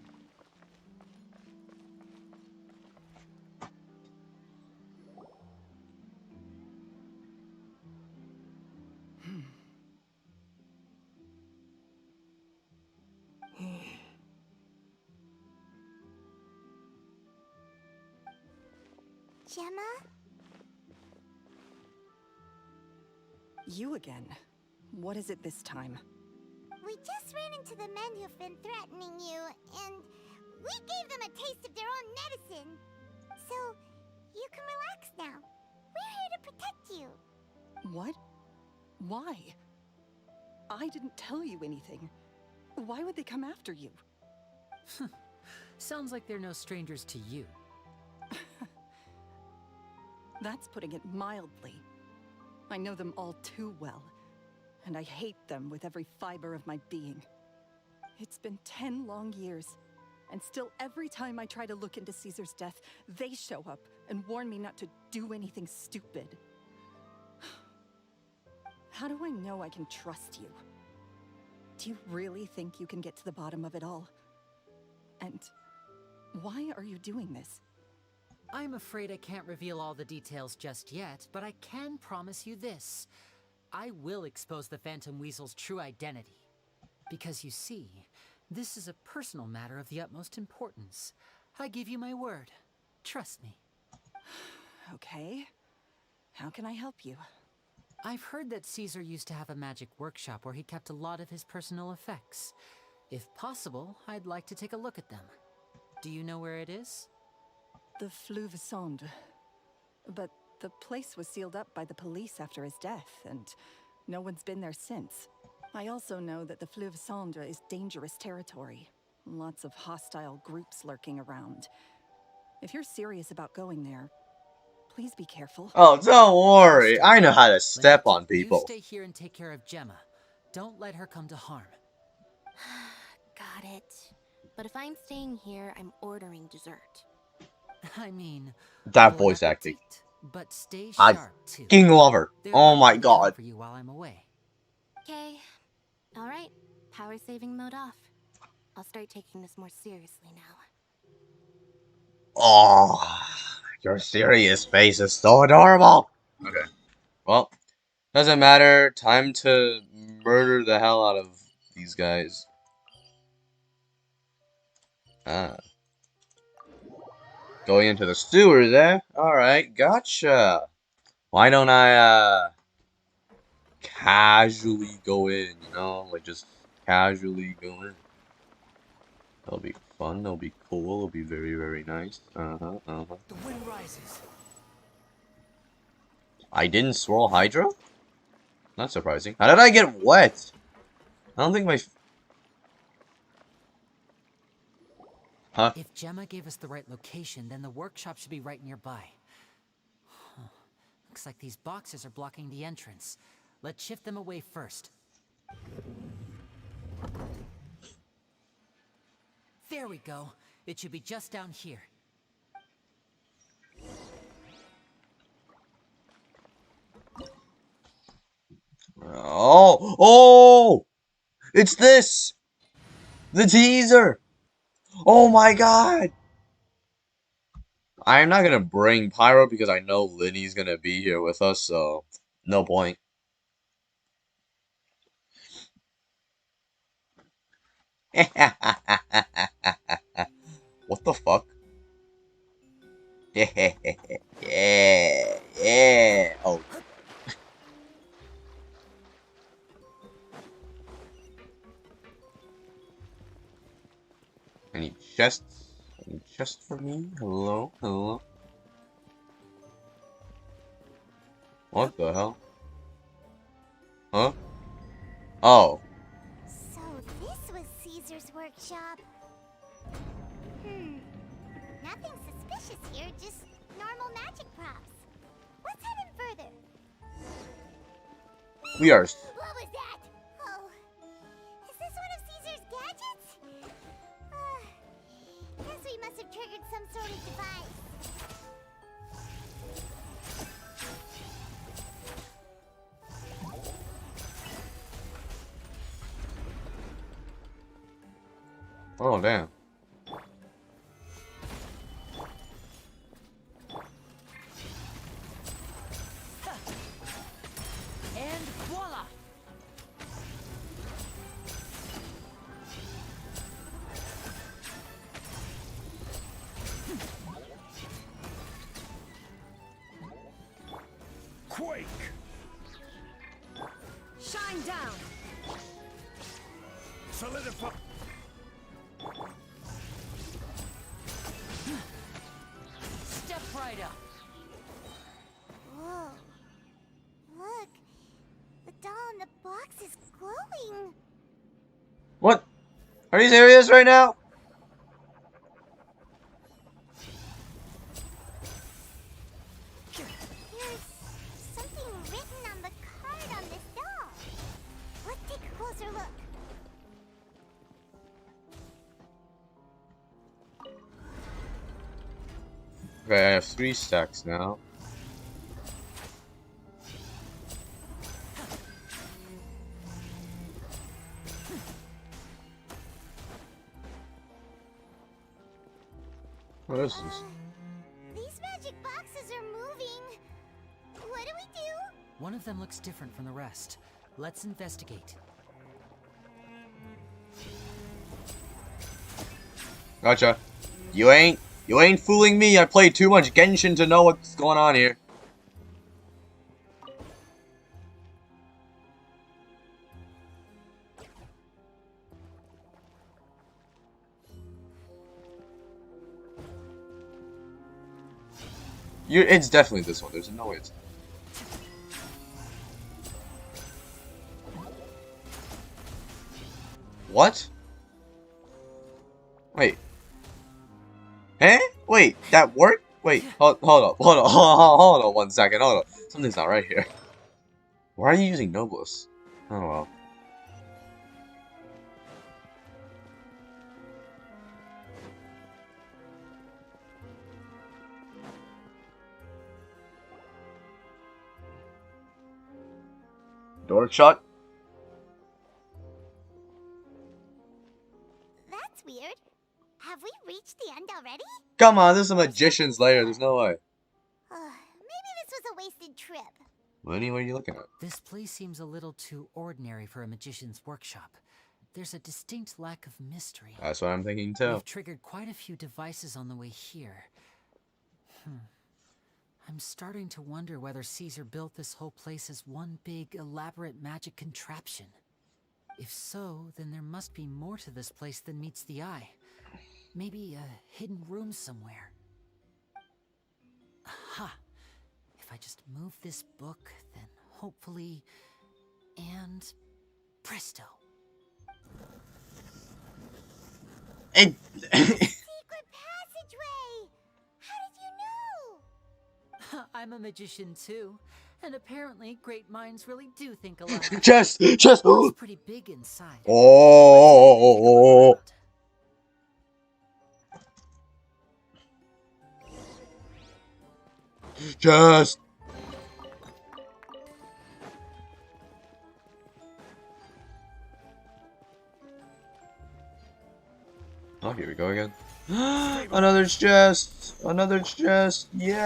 Gemma? You again. What is it this time? We just ran into the men who've been threatening you, and we gave them a taste of their own medicine. So, you can relax now. We're here to protect you. What? Why? I didn't tell you anything. Why would they come after you? Sounds like they're no strangers to you. That's putting it mildly. I know them all too well, and I hate them with every fiber of my being. It's been 10 long years, and still every time I try to look into Caesar's death, they show up and warn me not to do anything stupid. How do I know I can trust you? Do you really think you can get to the bottom of it all? And why are you doing this? I'm afraid I can't reveal all the details just yet, but I can promise you this. I will expose the Phantom Weasel's true identity. Because you see, this is a personal matter of the utmost importance. I give you my word. Trust me. Okay. How can I help you? I've heard that Caesar used to have a magic workshop where he kept a lot of his personal effects. If possible, I'd like to take a look at them. Do you know where it is? The Fleuve Sonde. But the place was sealed up by the police after his death, and no one's been there since. I also know that the Fleuve Sonde is dangerous territory. Lots of hostile groups lurking around. If you're serious about going there, please be careful. Oh, don't worry. I know how to step on people. You stay here and take care of Gemma. Don't let her come to harm. Got it. But if I'm staying here, I'm ordering dessert. I mean, That voice acting. But stay I sharp too. fucking love her. Oh my There'll be god. time for you while I'm away. Okay. All right. Power saving mode off. I'll start taking this more seriously now. Oh, your serious face is so adorable. Okay. Well, doesn't matter. Time to murder the hell out of these guys. Ah. Going into the sewers, eh? Alright, gotcha. Why don't I casually go in, you know? Like just casually go in. That'll be fun, that'll be cool, it'll be very, very nice. The wind rises. I didn't swirl Hydra? Not surprising. How did I get wet? I don't think my... Huh? If Gemma gave us the right location, then the workshop should be right nearby. Huh. Looks like these boxes are blocking the entrance. Let's shift them away first. There we go. It should be just down here. Oh! Oh! It's this! The teaser! Oh my god! I'm not gonna bring Pyro because I know Lyney's gonna be here with us, so no point. What the fuck? Yeah, yeah. Oh. Any chests? Any chests for me? Hello? Hello? What the hell? Huh? Oh. So this was Caesar's workshop. Nothing suspicious here, just normal magic props. Let's head in further. We are... What was that? Oh, is this one of Caesar's gadgets? Guess we must have triggered some sort of device. Oh, damn. And voila! Quake! Shine down. Solidify! Step right up. Whoa. Look. The doll in the box is glowing. What? Are you serious right now? There's something written on the card on this doll. Let's take a closer look. Okay, I have 3 stacks now. What is this? These magic boxes are moving. What do we do? One of them looks different from the rest. Let's investigate. Gotcha. You ain't fooling me. I played too much Genshin to know what's going on here. It's definitely this one. There's no way it's... What? Wait. Eh? Wait, that worked? Wait, hold on 1 second, hold on. Something's not right here. Why are you using Noblesse? Oh well. Door shut? That's weird. Have we reached the end already? Come on, this is a magician's lair. There's no way. Maybe this was a wasted trip. Lyney, what are you looking at? This place seems a little too ordinary for a magician's workshop. There's a distinct lack of mystery. That's what I'm thinking too. We've triggered quite a few devices on the way here. I'm starting to wonder whether Caesar built this whole place as one big, elaborate magic contraption. If so, then there must be more to this place than meets the eye. Maybe a hidden room somewhere. Aha! If I just move this book, then hopefully... And... presto! And... Secret passageway! How did you know? I'm a magician too, and apparently great minds really do think alike. Just... It's pretty big inside. Oh... Just... Oh, here we go again. Another chest! Another chest! Yes!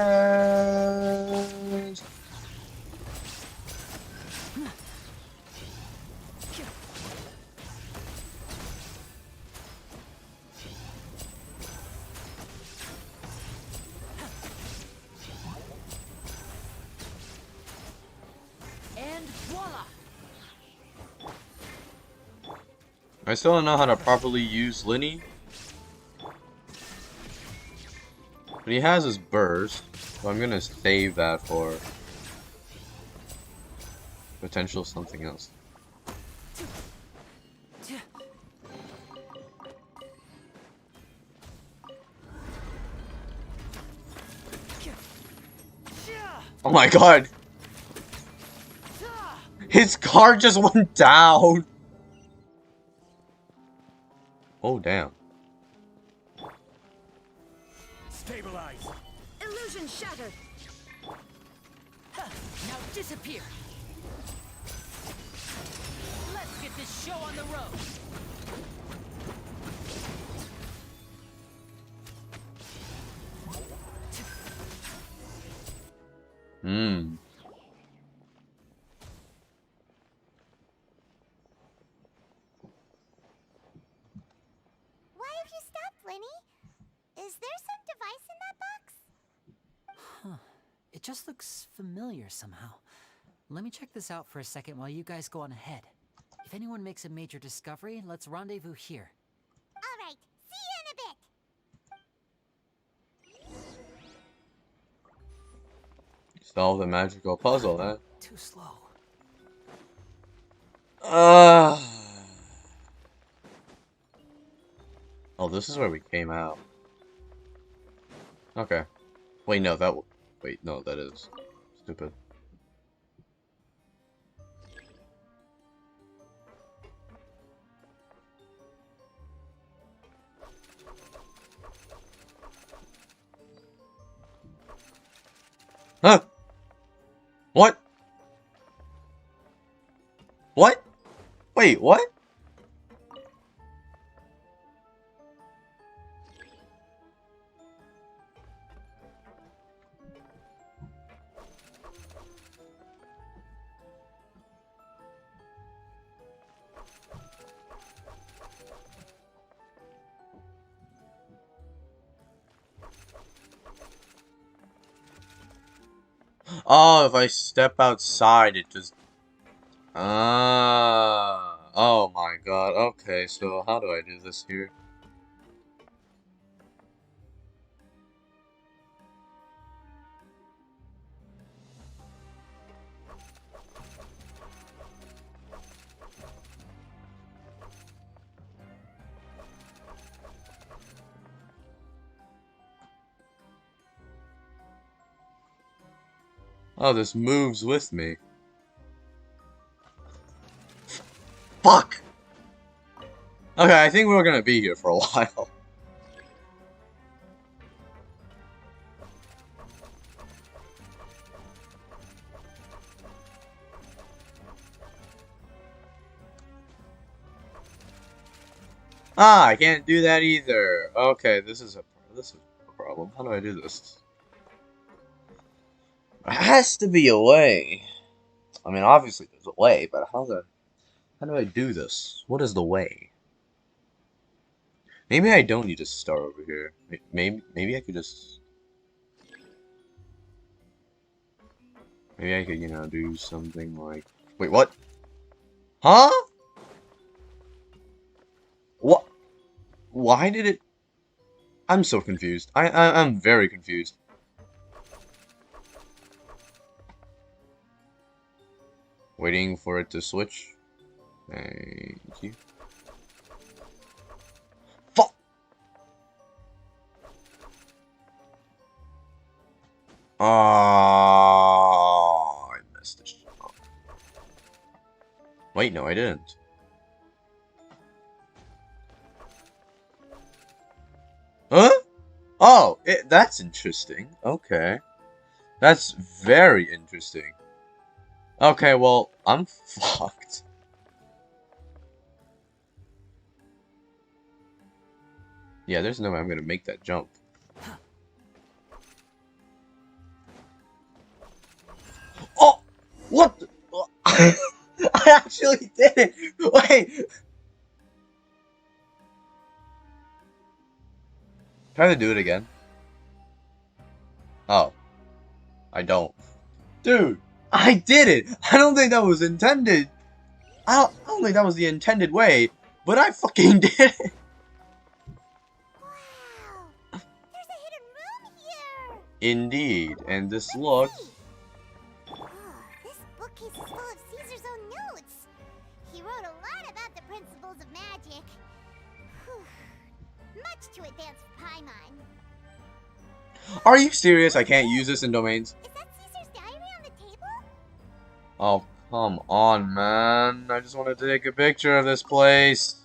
And voila! I still don't know how to properly use Lyney. But he has his burst, so I'm gonna save that for potential something else. Oh my god! His car just went down! Oh damn. Stabilize. Illusion shattered. Now disappear. Let's get this show on the road. Hmm. Why have you stopped, Lyney? Is there some device in that box? Huh. It just looks familiar somehow. Let me check this out for a second while you guys go on ahead. If anyone makes a major discovery, let's rendezvous here. All right, see you in a bit. Solve the magical puzzle, huh? Too slow. Oh, this is where we came out. Okay. Wait, no, that... Wait, no, that is... stupid. Huh? What? What? Wait, what? Oh, if I step outside, it just... Ah. Oh my god. Okay, so how do I do this here? Oh, this moves with me. Fuck! Okay, I think we're gonna be here for a while. Ah, I can't do that either. Okay, this is a problem. How do I do this? There has to be a way. I mean, obviously there's a way, but how do I do this? What is the way? Maybe I don't need to start over here. Maybe I could just... Maybe I could, you know, do something like... Wait, what? Huh? What? Why did it... I'm so confused. I'm very confused. Waiting for it to switch. Thank you. Fuck! I messed this shit up. Wait, no, I didn't. Huh? Oh, that's interesting. Okay. That's very interesting. Okay, well, I'm fucked. Yeah, there's no way I'm gonna make that jump. Oh! What the? I actually did it! Wait! Try to do it again. Oh. I don't. Dude! I did it! I don't think that was intended. I don't think that was the intended way, but I fucking did it! Wow! There's a hidden room here! Indeed, and this looks... Oh, this bookcase is full of Caesar's own notes. He wrote a lot about the principles of magic. Whew. Much too advanced for Paimon. Are you serious? I can't use this in domains? Is that Caesar's diary on the table? Oh, come on, man. I just want to take a picture of this place.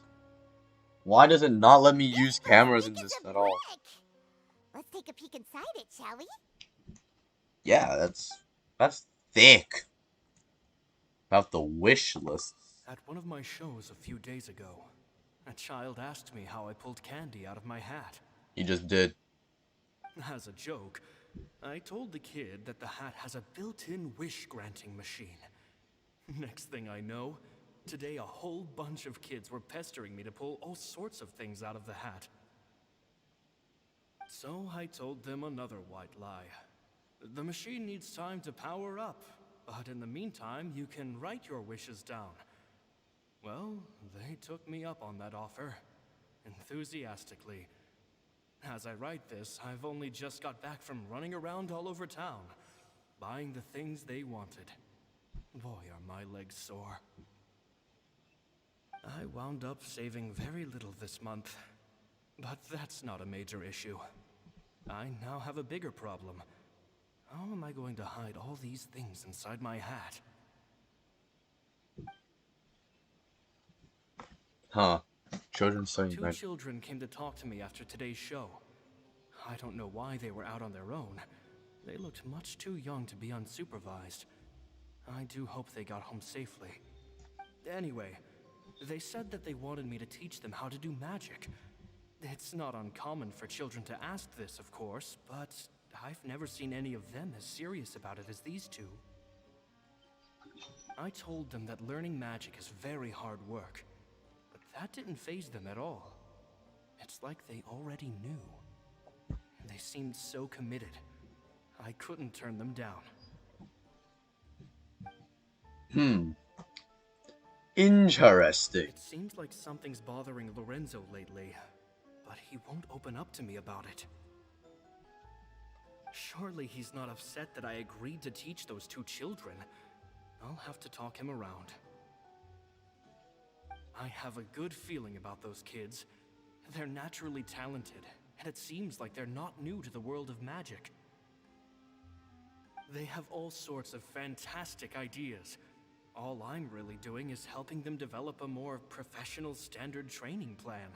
Why does it not let me use cameras in this at all? Let's take a peek inside it, shall we? Yeah, that's thick. About the wish list. At one of my shows a few days ago, a child asked me how I pulled candy out of my hat. He just did. As a joke, I told the kid that the hat has a built-in wish-granting machine. Next thing I know, today a whole bunch of kids were pestering me to pull all sorts of things out of the hat. So I told them another white lie. The machine needs time to power up, but in the meantime, you can write your wishes down. Well, they took me up on that offer, enthusiastically. As I write this, I've only just got back from running around all over town, buying the things they wanted. Boy, are my legs sore. I wound up saving very little this month, but that's not a major issue. I now have a bigger problem. How am I going to hide all these things inside my hat? Huh. Children studying Two magic. children came to talk to me after today's show. I don't know why they were out on their own. They looked much too young to be unsupervised. I do hope they got home safely. Anyway, they said that they wanted me to teach them how to do magic. It's not uncommon for children to ask this, of course, but I've never seen any of them as serious about it as these two. I told them that learning magic is very hard work, but that didn't faze them at all. It's like they already knew. And they seemed so committed. I couldn't turn them down. Interesting. It seems like something's bothering Lorenzo lately, but he won't open up to me about it. Surely he's not upset that I agreed to teach those two children. I'll have to talk him around. I have a good feeling about those kids. They're naturally talented, and it seems like they're not new to the world of magic. They have all sorts of fantastic ideas. All I'm really doing is helping them develop a more professional standard training plan.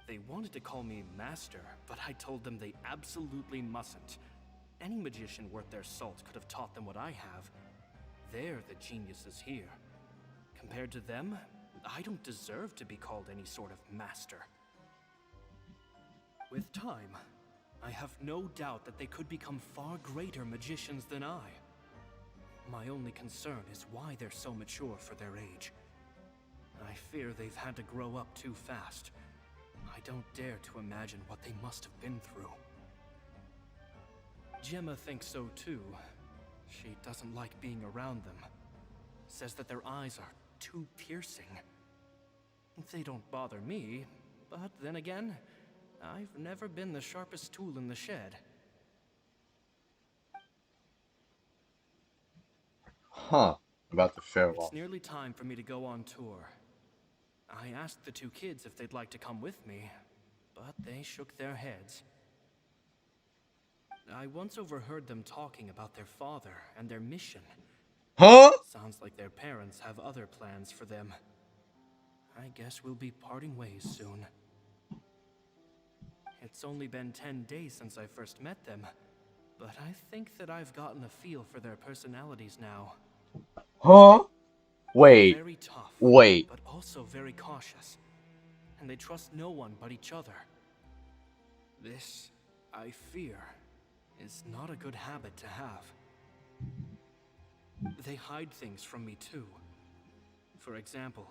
They wanted to call me Master, but I told them they absolutely mustn't. Any magician worth their salt could have taught them what I have. They're the geniuses here. Compared to them, I don't deserve to be called any sort of master. With time, I have no doubt that they could become far greater magicians than I. My only concern is why they're so mature for their age. I fear they've had to grow up too fast. I don't dare to imagine what they must have been through. Gemma thinks so too. She doesn't like being around them. Says that their eyes are too piercing. They don't bother me, but then again, I've never been the sharpest tool in the shed. Huh. About the farewell. It's nearly time for me to go on tour. I asked the two kids if they'd like to come with me, but they shook their heads. I once overheard them talking about their father and their mission. Huh? Sounds like their parents have other plans for them. I guess we'll be parting ways soon. It's only been 10 days since I first met them, but I think that I've gotten a feel for their personalities now. Huh? Wait. Very tough, Wait. but also very cautious. And they trust no one but each other. This, I fear, is not a good habit to have. They hide things from me too. For example,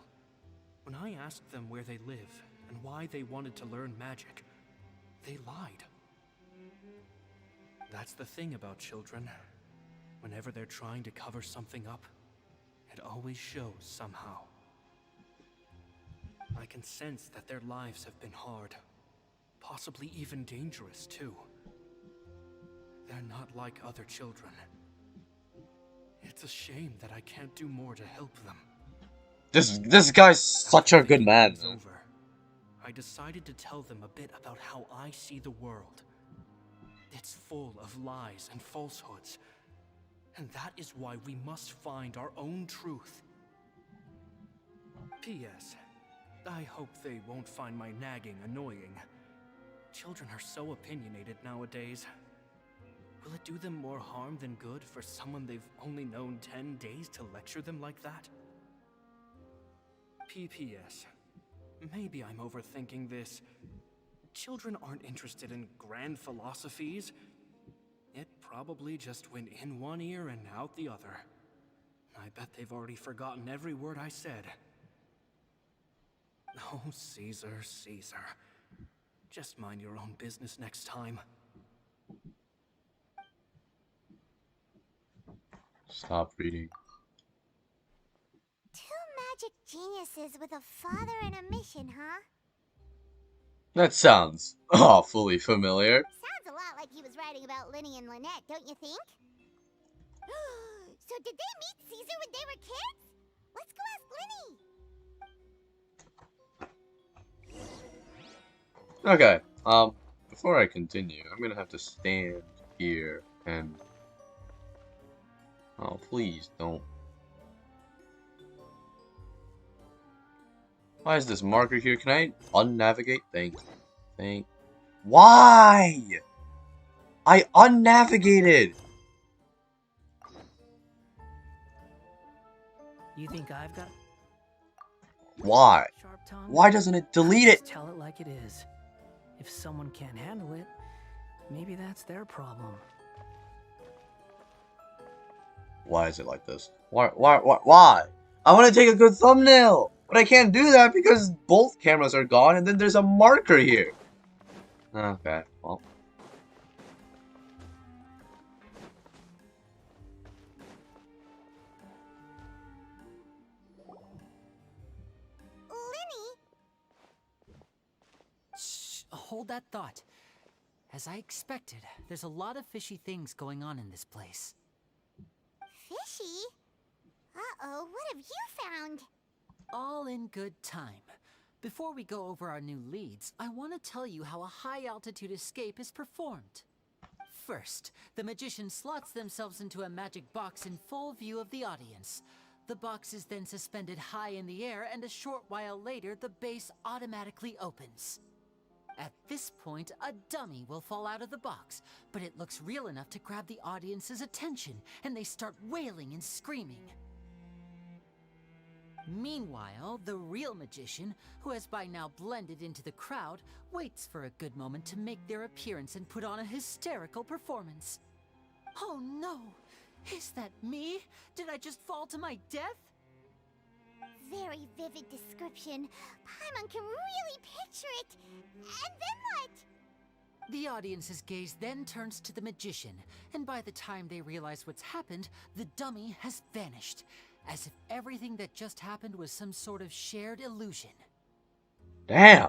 when I asked them where they live and why they wanted to learn magic, they lied. That's the thing about children. Whenever they're trying to cover something up, it always shows somehow. I can sense that their lives have been hard, possibly even dangerous too. They're not like other children. It's a shame that I can't do more to help them. This guy's such a good man. Over, I decided to tell them a bit about how I see the world. It's full of lies and falsehoods, and that is why we must find our own truth. P.S. I hope they won't find my nagging annoying. Children are so opinionated nowadays. Will it do them more harm than good for someone they've only known 10 days to lecture them like that? P.P.S. Maybe I'm overthinking this. Children aren't interested in grand philosophies. It probably just went in one ear and out the other. I bet they've already forgotten every word I said. Oh, Caesar, Caesar. Just mind your own business next time. Stop reading. Two magic geniuses with a father and a mission, huh? That sounds awfully familiar. Sounds a lot like he was writing about Lyney and Lynette, don't you think? So did they meet Caesar when they were kids? Let's go ask Lyney. Okay, before I continue, I'm gonna have to stand here and... Oh, please don't. Why is this marker here? Can I unnavigate? Thank. Why? I unnavigated! You think I've got Why? sharp tongue? Why doesn't it delete Just it? tell it like it is. If someone can't handle it, maybe that's their problem. Why is it like this? Why? I want to take a good thumbnail, but I can't do that because both cameras are gone and then there's a marker here. Okay, well. Lyney? Shh, hold that thought. As I expected, there's a lot of fishy things going on in this place. Fishy? Uh-oh, what have you found? All in good time. Before we go over our new leads, I want to tell you how a high-altitude escape is performed. First, the magician slots themselves into a magic box in full view of the audience. The box is then suspended high in the air, and a short while later, the base automatically opens. At this point, a dummy will fall out of the box, but it looks real enough to grab the audience's attention, and they start wailing and screaming. Meanwhile, the real magician, who has by now blended into the crowd, waits for a good moment to make their appearance and put on a hysterical performance. Oh no! Is that me? Did I just fall to my death? Very vivid description. Paimon can really picture it. And then what? The audience's gaze then turns to the magician, and by the time they realize what's happened, the dummy has vanished, as if everything that just happened was some sort of shared illusion. Damn.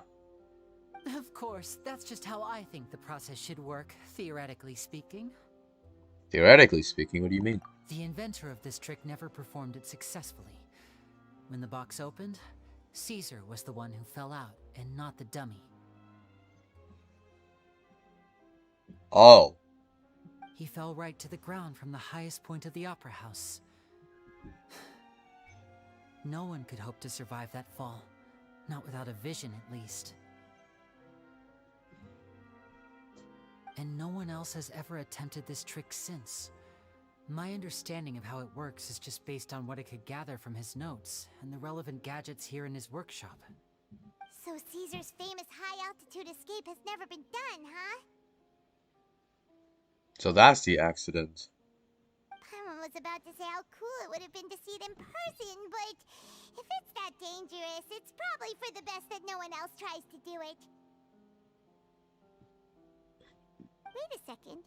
Of course, that's just how I think the process should work, theoretically speaking. Theoretically speaking, what do you mean? The inventor of this trick never performed it successfully. When the box opened, Caesar was the one who fell out, and not the dummy. Oh. He fell right to the ground from the highest point of the opera house. No one could hope to survive that fall. Not without a vision, at least. And no one else has ever attempted this trick since. My understanding of how it works is just based on what I could gather from his notes and the relevant gadgets here in his workshop. So Caesar's famous high-altitude escape has never been done, huh? So that's the accident. Paimon was about to say how cool it would have been to see it in person, but if it's that dangerous, it's probably for the best that no one else tries to do it. Wait a second.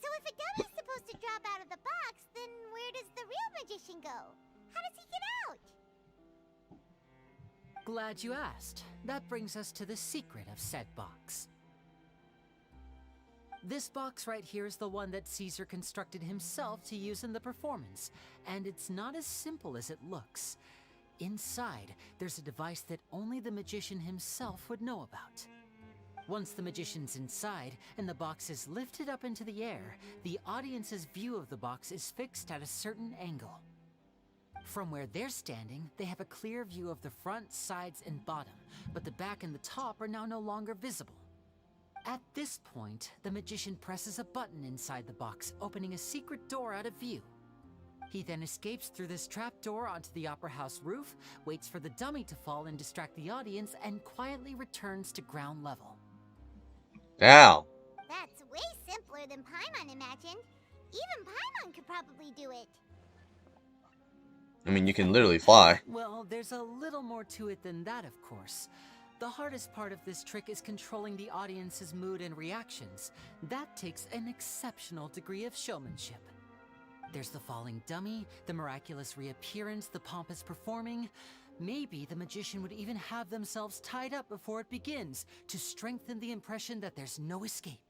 So if a dummy's supposed to drop out of the box, then where does the real magician go? How does he get out? Glad you asked. That brings us to the secret of said box. This box right here is the one that Caesar constructed himself to use in the performance, and it's not as simple as it looks. Inside, there's a device that only the magician himself would know about. Once the magician's inside and the box is lifted up into the air, the audience's view of the box is fixed at a certain angle. From where they're standing, they have a clear view of the front, sides, and bottom, but the back and the top are now no longer visible. At this point, the magician presses a button inside the box, opening a secret door out of view. He then escapes through this trap door onto the opera house roof, waits for the dummy to fall and distract the audience, and quietly returns to ground level. Damn. That's way simpler than Paimon imagined. Even Paimon could probably do it. I mean, you can literally fly. Well, there's a little more to it than that, of course. The hardest part of this trick is controlling the audience's mood and reactions. That takes an exceptional degree of showmanship. There's the falling dummy, the miraculous reappearance, the pompous performing. Maybe the magician would even have themselves tied up before it begins to strengthen the impression that there's no escape.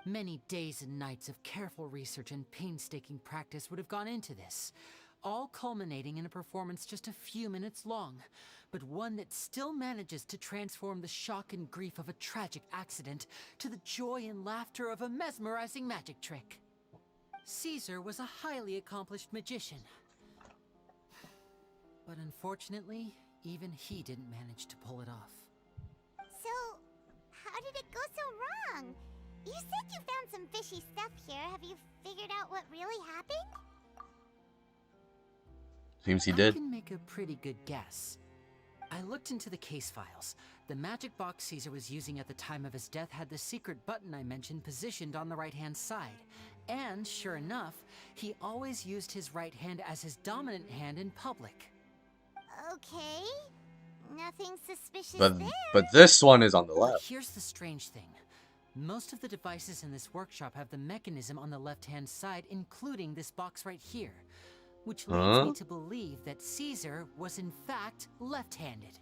Many days and nights of careful research and painstaking practice would have gone into this, all culminating in a performance just a few minutes long, but one that still manages to transform the shock and grief of a tragic accident to the joy and laughter of a mesmerizing magic trick. Caesar was a highly accomplished magician. But unfortunately, even he didn't manage to pull it off. So, how did it go so wrong? You said you found some fishy stuff here. Have you figured out what really happened? Seems he did. I can make a pretty good guess. I looked into the case files. The magic box Caesar was using at the time of his death had the secret button I mentioned positioned on the right-hand side. And, sure enough, he always used his right hand as his dominant hand in public. Okay. Nothing suspicious But there. this one is on the left. Here's the strange thing. Most of the devices in this workshop have the mechanism on the left-hand side, including this box right here, which leads me to believe that Caesar was in fact left-handed.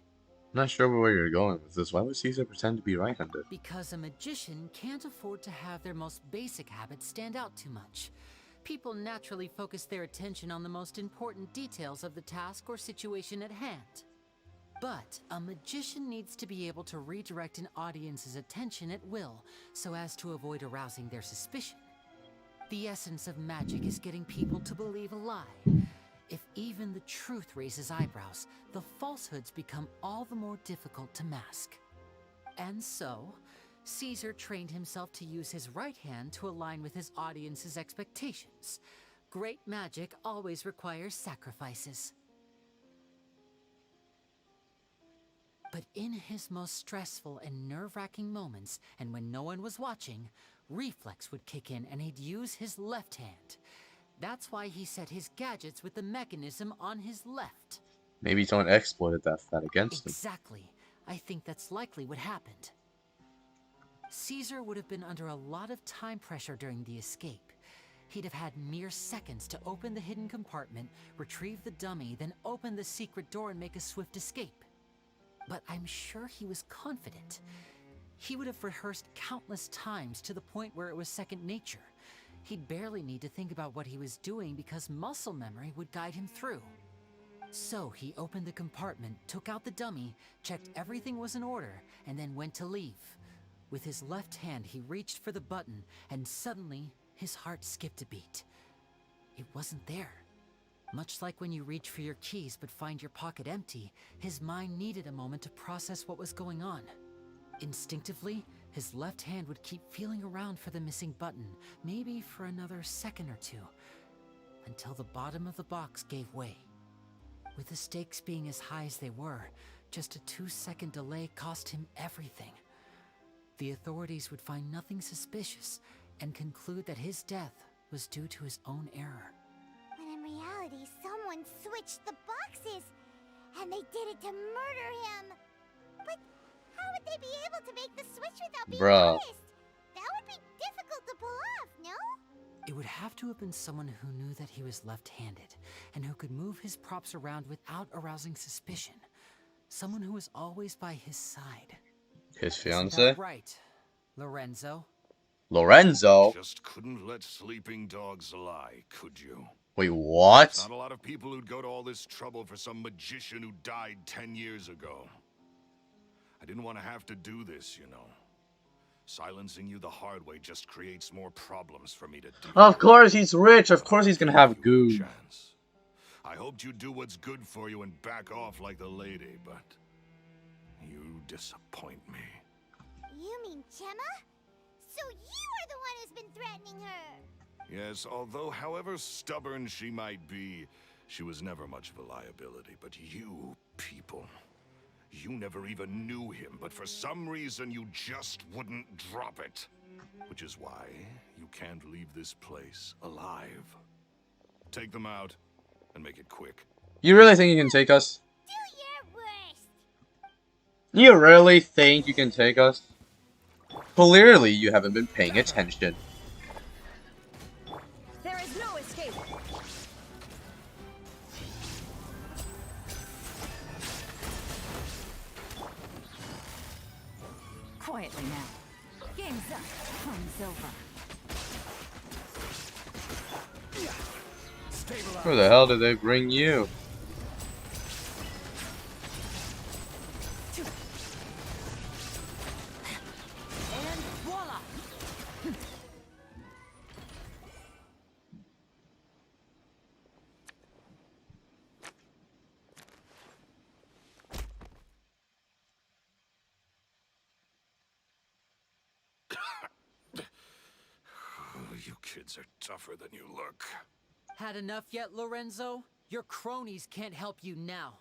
I'm not sure where you're going with this. Why would Caesar pretend to be right-handed? Because a magician can't afford to have their most basic habits stand out too much. People naturally focus their attention on the most important details of the task or situation at hand. But a magician needs to be able to redirect an audience's attention at will, so as to avoid arousing their suspicion. The essence of magic is getting people to believe a lie. If even the truth raises eyebrows, the falsehoods become all the more difficult to mask. And so, Caesar trained himself to use his right hand to align with his audience's expectations. Great magic always requires sacrifices. But in his most stressful and nerve-wracking moments, and when no one was watching, reflex would kick in and he'd use his left hand. That's why he set his gadgets with the mechanism on his left. Maybe someone exploited that against him. Exactly. I think that's likely what happened. Caesar would have been under a lot of time pressure during the escape. He'd have had mere seconds to open the hidden compartment, retrieve the dummy, then open the secret door and make a swift escape. But I'm sure he was confident. He would have rehearsed countless times to the point where it was second nature. He'd barely need to think about what he was doing because muscle memory would guide him through. So he opened the compartment, took out the dummy, checked everything was in order, and then went to leave. With his left hand, he reached for the button, and suddenly, his heart skipped a beat. It wasn't there. Much like when you reach for your keys but find your pocket empty, his mind needed a moment to process what was going on. Instinctively, his left hand would keep feeling around for the missing button, maybe for another second or two, until the bottom of the box gave way. With the stakes being as high as they were, just a 2-second delay cost him everything. The authorities would find nothing suspicious and conclude that his death was due to his own error. When in reality, someone switched the boxes, and they did it to murder him. But how would they be able to make the switch without being noticed? That would be difficult to pull off, no? It would have to have been someone who knew that he was left-handed and who could move his props around without arousing suspicion. Someone who was always by his side. His Isn't fiance? that right, Lorenzo? Lorenzo? Just couldn't let sleeping dogs lie, could you? Wait, what? Not a lot of people who'd go to all this trouble for some magician who died 10 years ago. I didn't want to have to do this, you know. Silencing you the hard way just creates more problems for me to deal with. Of course, he's rich. Of course he's gonna have goo. I hoped you'd do what's good for you and back off like the lady, but you disappoint me. You mean Gemma? So you are the one who's been threatening her. Yes, although however stubborn she might be, she was never much of a liability. But you people, you never even knew him, but for some reason you just wouldn't drop it. Which is why you can't leave this place alive. Take them out, and make it quick. You really think you can take us? Do your worst. You really think you can take us? Clearly you haven't been paying attention. There is no escape. Quietly now. Game's up. Fun's over. Where the hell did they bring you? And voila! You kids are tougher than you look. Had enough yet, Lorenzo? Your cronies can't help you now.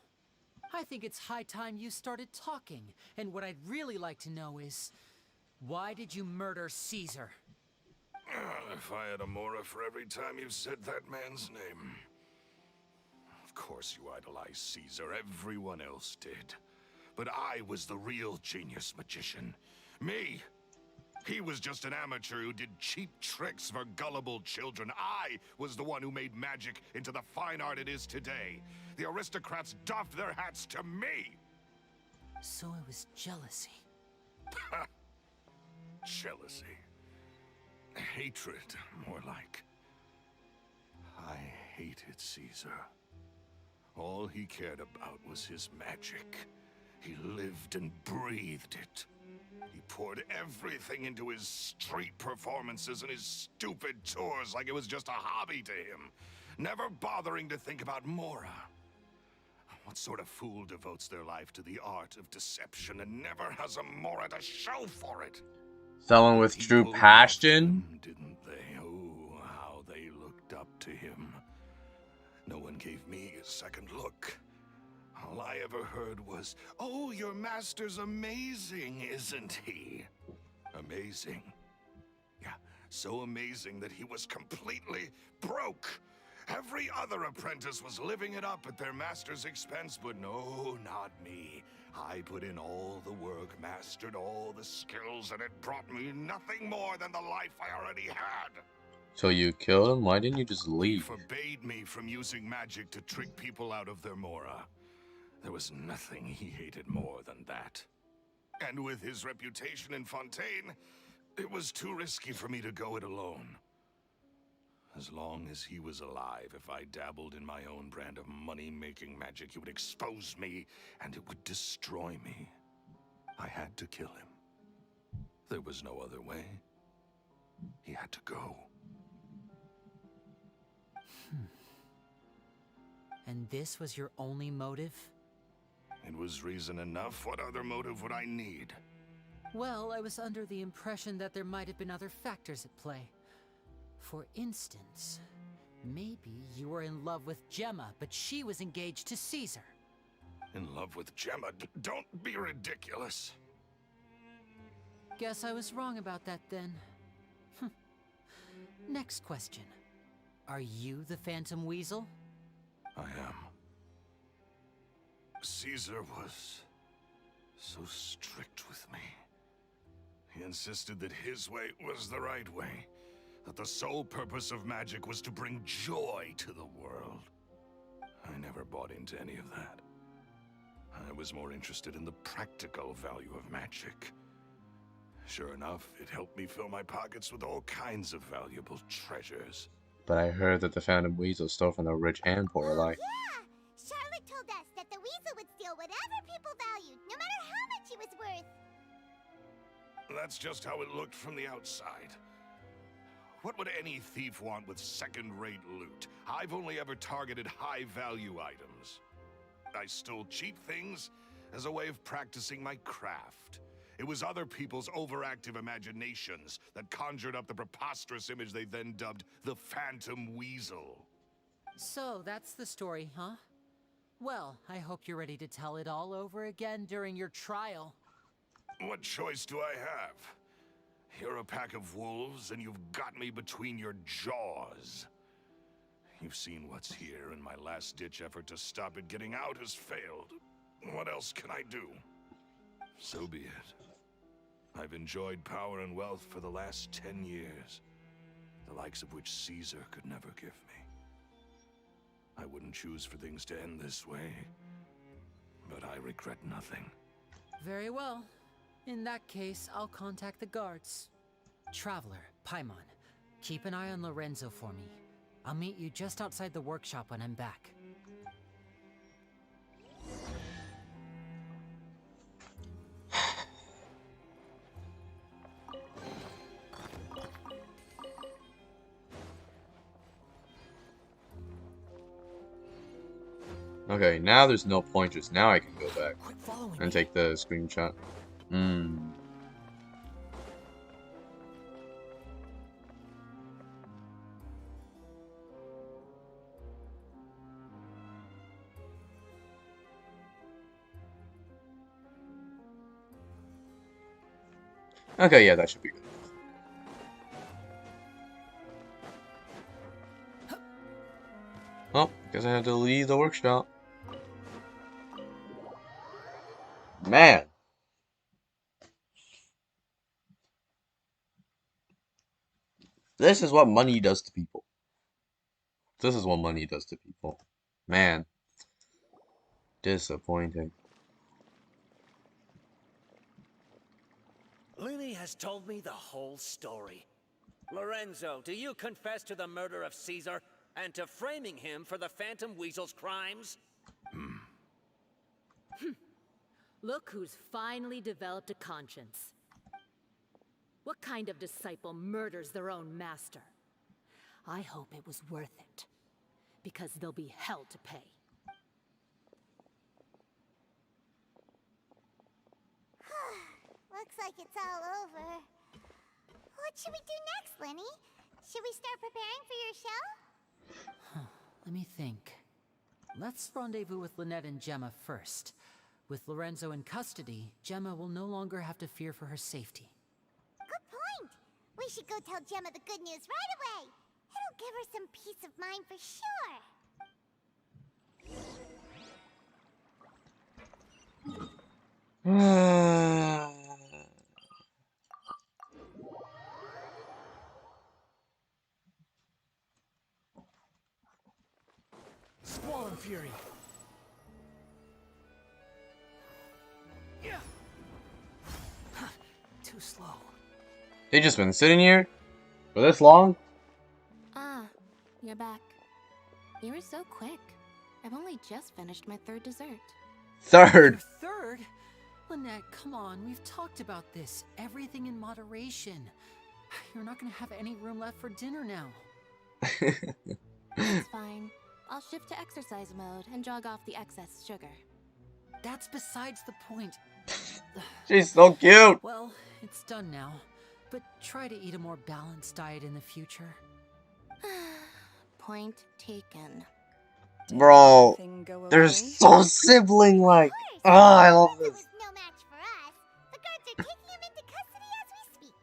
I think it's high time you started talking, and what I'd really like to know is, why did you murder Caesar? If I had a mora for every time you said that man's name. Of course you idolized Caesar, everyone else did. But I was the real genius magician. Me! He was just an amateur who did cheap tricks for gullible children. I was the one who made magic into the fine art it is today. The aristocrats doffed their hats to me! So it was jealousy. Jealousy. Hatred, more like. I hated Caesar. All he cared about was his magic. He lived and breathed it. He poured everything into his street performances and his stupid tours like it was just a hobby to him, never bothering to think about Mora. What sort of fool devotes their life to the art of deception and never has a Mora to show for it? Someone with true passion? Didn't they? Oh, how they looked up to him. No one gave me a second look. All I ever heard was, "Oh, your master's amazing, isn't he?" Amazing. Yeah, so amazing that he was completely broke. Every other apprentice was living it up at their master's expense, but no, not me. I put in all the work, mastered all the skills, and it brought me nothing more than the life I already had. So you killed him? Why didn't you just He leave? forbade me from using magic to trick people out of their mora. There was nothing he hated more than that. And with his reputation in Fontaine, it was too risky for me to go it alone. As long as he was alive, if I dabbled in my own brand of money-making magic, he would expose me, and it would destroy me. I had to kill him. There was no other way. He had to go. And this was your only motive? It was reason enough. What other motive would I need? Well, I was under the impression that there might have been other factors at play. For instance, maybe you were in love with Gemma, but she was engaged to Caesar. In love with Gemma? Don't be ridiculous. Guess I was wrong about that then. Next question. Are you the Phantom Weasel? I am. Caesar was so strict with me. He insisted that his way was the right way, that the sole purpose of magic was to bring joy to the world. I never bought into any of that. I was more interested in the practical value of magic. Sure enough, it helped me fill my pockets with all kinds of valuable treasures. But I heard that the Phantom Weasel stole from the rich and poor alike. Yeah! Charlotte told us that the weasel would steal whatever people valued, no matter how much it was worth. That's just how it looked from the outside. What would any thief want with second-rate loot? I've only ever targeted high-value items. I stole cheap things as a way of practicing my craft. It was other people's overactive imaginations that conjured up the preposterous image they then dubbed the Phantom Weasel. So, that's the story, huh? Well, I hope you're ready to tell it all over again during your trial. What choice do I have? You're a pack of wolves, and you've got me between your jaws. You've seen what's here, and my last-ditch effort to stop it getting out has failed. What else can I do? So be it. I've enjoyed power and wealth for the last 10 years, the likes of which Caesar could never give me. I wouldn't choose for things to end this way, but I regret nothing. Very well. In that case, I'll contact the guards. Traveler, Paimon, keep an eye on Lorenzo for me. I'll meet you just outside the workshop when I'm back. Okay, now there's no pointers. Now I can go back and take the screenshot. Okay, yeah, that should be good. Oh, guess I had to leave the workshop. Man. This is what money does to people. This is what money does to people. Man. Disappointing. Lyney has told me the whole story. Lorenzo, do you confess to the murder of Caesar and to framing him for the Phantom Weasel's crimes? Look who's finally developed a conscience. What kind of disciple murders their own master? I hope it was worth it, because there'll be hell to pay. Looks like it's all over. What should we do next, Lyney? Should we start preparing for your show? Let me think. Let's rendezvous with Lynette and Gemma first. With Lorenzo in custody, Gemma will no longer have to fear for her safety. Good point! We should go tell Gemma the good news right away! It'll give her some peace of mind for sure! for fury. Yeah. Too slow. They just been sitting here for this long? Ah, you're back. You were so quick. I've only just finished my third dessert. Third. Your third? Lynette, come on. We've talked about this. Everything in moderation. You're not gonna have any room left for dinner now. It's fine. I'll shift to exercise mode and jog off the excess sugar. That's besides the point. She's so cute. Well, it's done now. But try to eat a more balanced diet in the future. Point taken. Bro, they're so sibling-like. Ah, I love this. Was no match for us. The guards are taking him into custody as we speak.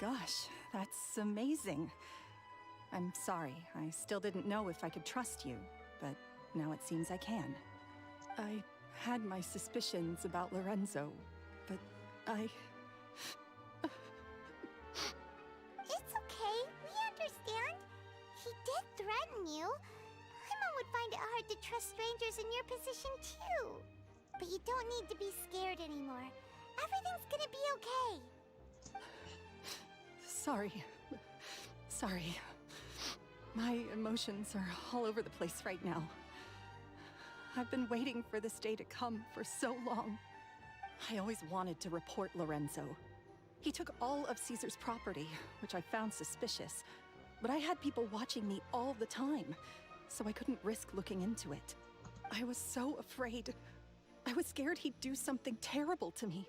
Gosh, that's amazing. I'm sorry. I still didn't know if I could trust you, but now it seems I can. I had my suspicions about Lorenzo, but I... It's okay. We understand. He did threaten you. Paimon would find it hard to trust strangers in your position, too. But you don't need to be scared anymore. Everything's gonna be okay. Sorry. Sorry. My emotions are all over the place right now. I've been waiting for this day to come for so long. I always wanted to report Lorenzo. He took all of Caesar's property, which I found suspicious, but I had people watching me all the time, so I couldn't risk looking into it. I was so afraid. I was scared he'd do something terrible to me,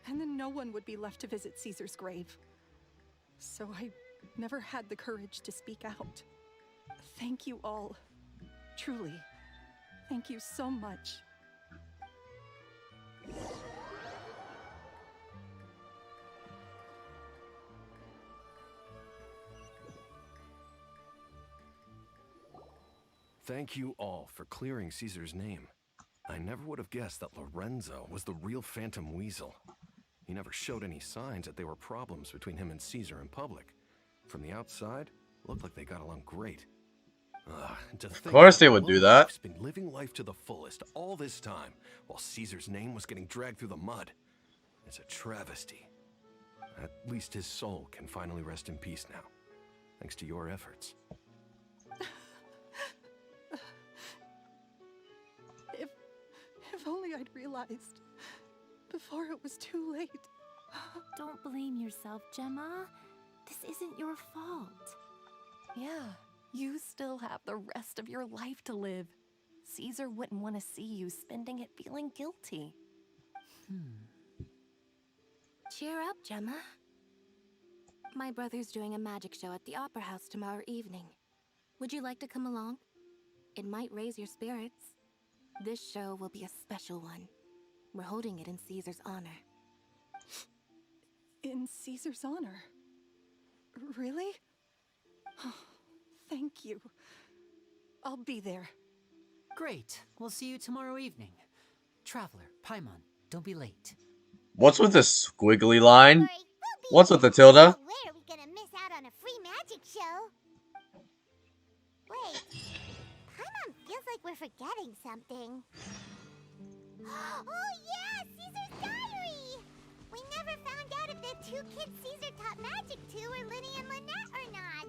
and then no one would be left to visit Caesar's grave. So I never had the courage to speak out. Thank you all. Truly. Thank you so much. Thank you all for clearing Caesar's name. I never would have guessed that Lorenzo was the real Phantom Weasel. He never showed any signs that there were problems between him and Caesar in public. From the outside, it looked like they got along great. Of course they would do that. He's been living life to the fullest all this time, while Caesar's name was getting dragged through the mud. It's a travesty. At least his soul can finally rest in peace now, thanks to your efforts. If only I'd realized before it was too late. Don't blame yourself, Gemma. This isn't your fault. Yeah, you still have the rest of your life to live. Caesar wouldn't want to see you spending it feeling guilty. Cheer up, Gemma. My brother's doing a magic show at the Opera House tomorrow evening. Would you like to come along? It might raise your spirits. This show will be a special one. We're holding it in Caesar's honor. In Caesar's honor? Really? Oh, thank you. I'll be there. Great. We'll see you tomorrow evening. Traveler, Paimon, don't be late. What's with the squiggly line? What's with the tilde? Where are we gonna miss out on a free magic show? Wait. Paimon feels like we're forgetting something. Oh yeah, Caesar's diary! We never found out if the two kids Caesar taught magic to were Lyney and Lynette or not.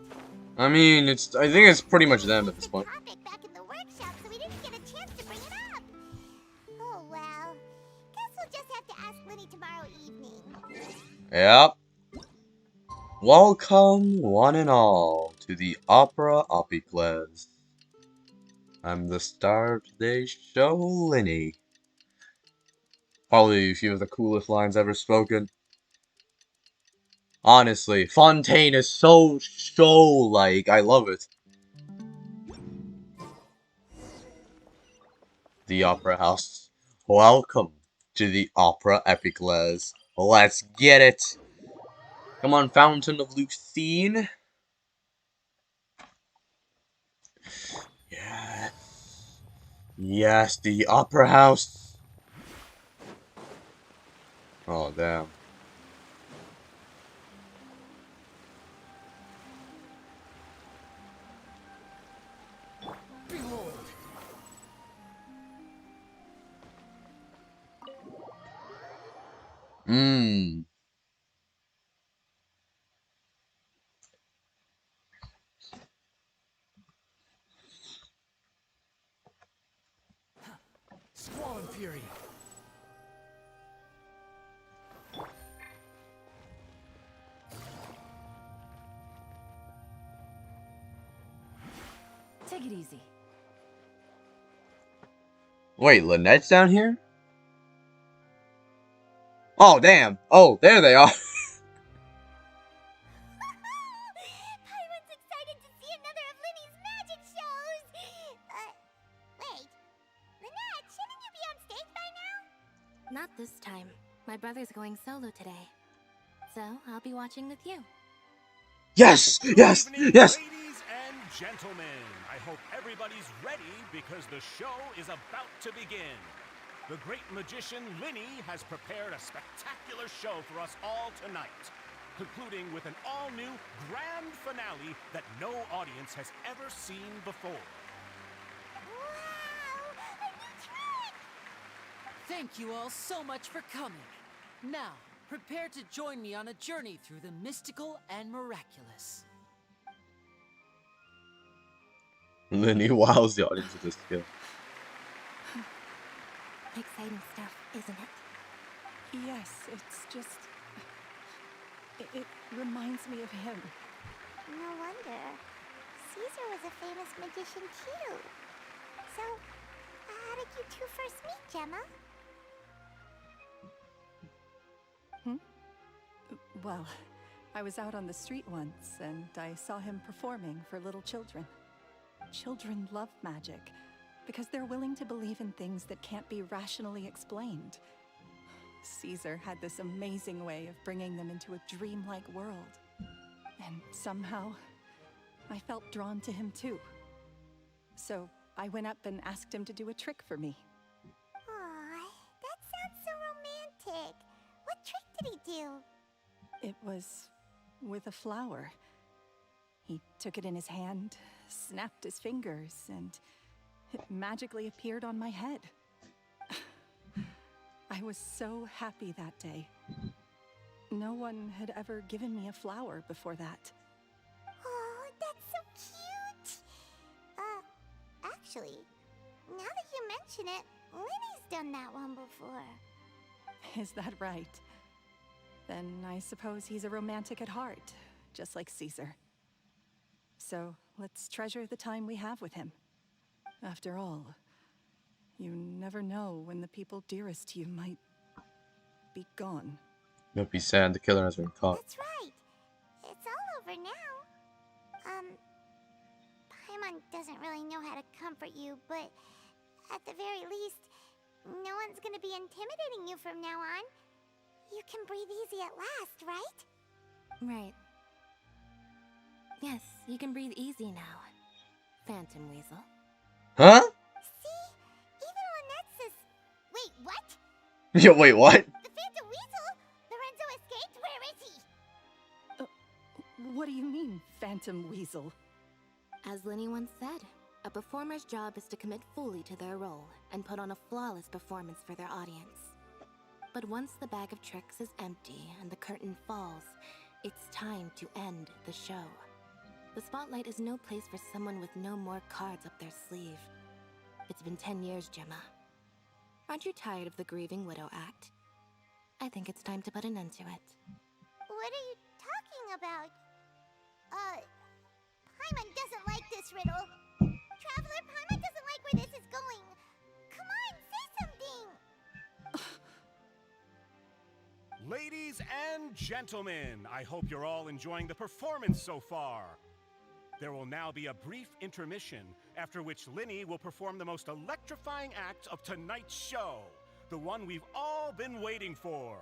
I mean, I think it's pretty much them at this point. Topic back in the workshop, so we didn't get a chance to bring it up. Oh well. Guess we'll just have to ask Lyney tomorrow evening. Yep. Welcome, one and all, to the Opera Opicles. I'm the star of today's show, Lyney. Probably a few of the coolest lines ever spoken. Honestly, Fontaine is so show-like. I love it. The Opera House. Welcome to the Opera Epicles. Let's get it. Come on, Fountain of Lucine. Yes. Yes, the Opera House. Oh, damn. Behold, Mmm. Squall and Fury. Take it easy. Wait, Lynette's down here? Oh, damn. Oh, there they are. Paimon's excited to see another of Lyney's magic shows! Wait. Lynette, shouldn't you be on stage by now? Not this time. My brother's going solo today. So, I'll be watching with you. Yes! Yes! Yes! Ladies and gentlemen, I hope everybody's ready because the show is about to begin. The great magician Lyney has prepared a spectacular show for us all tonight, concluding with an all-new grand finale that no audience has ever seen before. Thank you all so much for coming. Now, prepare to join me on a journey through the mystical and miraculous. Lyney wows the audience with this skill. Exciting stuff, isn't it? Yes, it's just... It reminds me of him. No wonder. Caesar was a famous magician too. So, how did you two first meet, Gemma? Well, I was out on the street once, and I saw him performing for little children. Children love magic, because they're willing to believe in things that can't be rationally explained. Caesar had this amazing way of bringing them into a dreamlike world. And somehow, I felt drawn to him too. So I went up and asked him to do a trick for me. Aw, that sounds so romantic. What trick did he do? It was with a flower. He took it in his hand, snapped his fingers, and it magically appeared on my head. I was so happy that day. No one had ever given me a flower before that. Oh, that's so cute! Actually, now that you mention it, Lyney's done that one before. Is that right? Then I suppose he's a romantic at heart, just like Caesar. So let's treasure the time we have with him. After all, you never know when the people dearest to you might be gone. Don't be sad, the killer has been caught. That's right. It's all over now. Paimon doesn't really know how to comfort you, but at the very least, no one's gonna be intimidating you from now on. You can breathe easy at last, right? Right. Yes, you can breathe easy now, Phantom Weasel. Huh? See? Even Lynette says... Wait, what? Yo, wait, what? The Phantom Weasel? Lorenzo escaped? Where is he? What do you mean, Phantom Weasel? As Lyney once said, a performer's job is to commit fully to their role and put on a flawless performance for their audience. But once the bag of tricks is empty and the curtain falls, it's time to end the show. The spotlight is no place for someone with no more cards up their sleeve. It's been 10 years, Gemma. Aren't you tired of the grieving widow act? I think it's time to put an end to it. What are you talking about? Paimon doesn't like this riddle. Traveler, Paimon doesn't like where this is going. Come on, say something! Ladies and gentlemen, I hope you're all enjoying the performance so far. There will now be a brief intermission, after which Lyney will perform the most electrifying act of tonight's show, the one we've all been waiting for.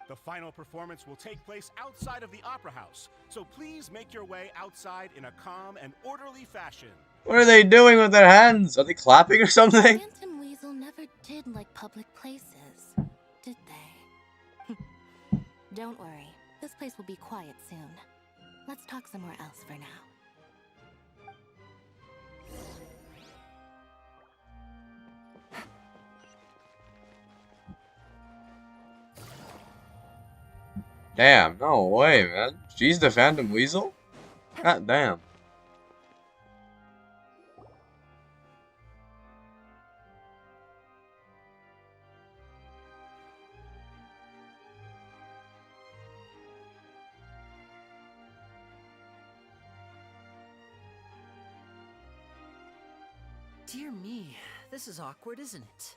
The final performance will take place outside of the Opera House, so please make your way outside in a calm and orderly fashion. What are they doing with their hands? Are they clapping or something? Phantom Weasel never did like public places, did they? Don't worry, this place will be quiet soon. Let's talk somewhere else for now. Damn, no way, man. She's the Phantom Weasel? God damn. Dear me, this is awkward, isn't it?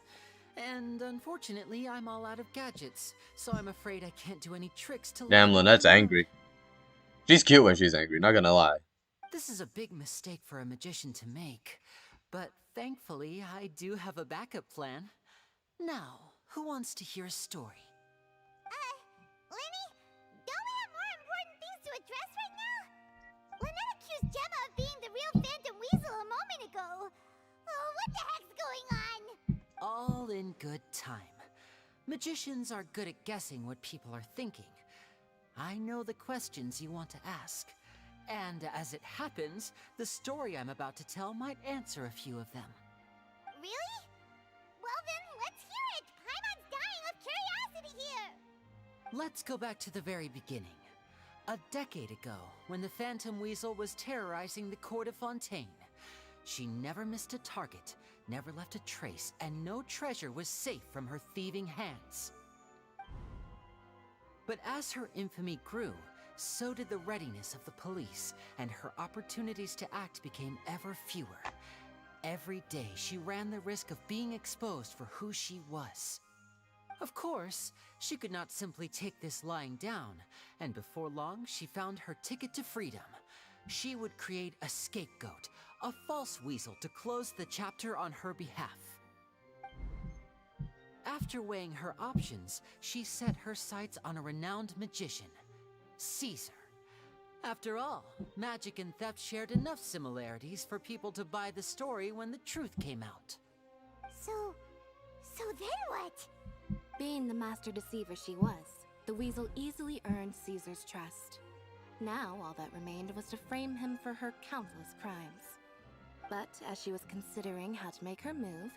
And unfortunately, I'm all out of gadgets, so I'm afraid I can't do any tricks to Damn, lighten Lynette's the mood. angry. She's cute when she's angry, not gonna lie. This is a big mistake for a magician to make, but thankfully, I do have a backup plan. Now, who wants to hear a story? Lyney, don't we have more important things to address right now? Lynette accused Gemma of being the real Phantom Weasel a moment ago. Oh, what the heck's going on? All in good time. Magicians are good at guessing what people are thinking. I know the questions you want to ask. And as it happens, the story I'm about to tell might answer a few of them. Really? Well then, let's hear it! Paimon's dying of curiosity here! Let's go back to the very beginning. A decade ago, when the Phantom Weasel was terrorizing the court of Fontaine. She never missed a target, never left a trace, and no treasure was safe from her thieving hands. But as her infamy grew, so did the readiness of the police, and her opportunities to act became ever fewer. Every day, she ran the risk of being exposed for who she was. Of course, she could not simply take this lying down, and before long, she found her ticket to freedom. She would create a scapegoat, a false weasel to close the chapter on her behalf. After weighing her options, she set her sights on a renowned magician, Caesar. After all, magic and theft shared enough similarities for people to buy the story when the truth came out. So then what? Being the master deceiver she was, the weasel easily earned Caesar's trust. Now all that remained was to frame him for her countless crimes. But as she was considering how to make her move,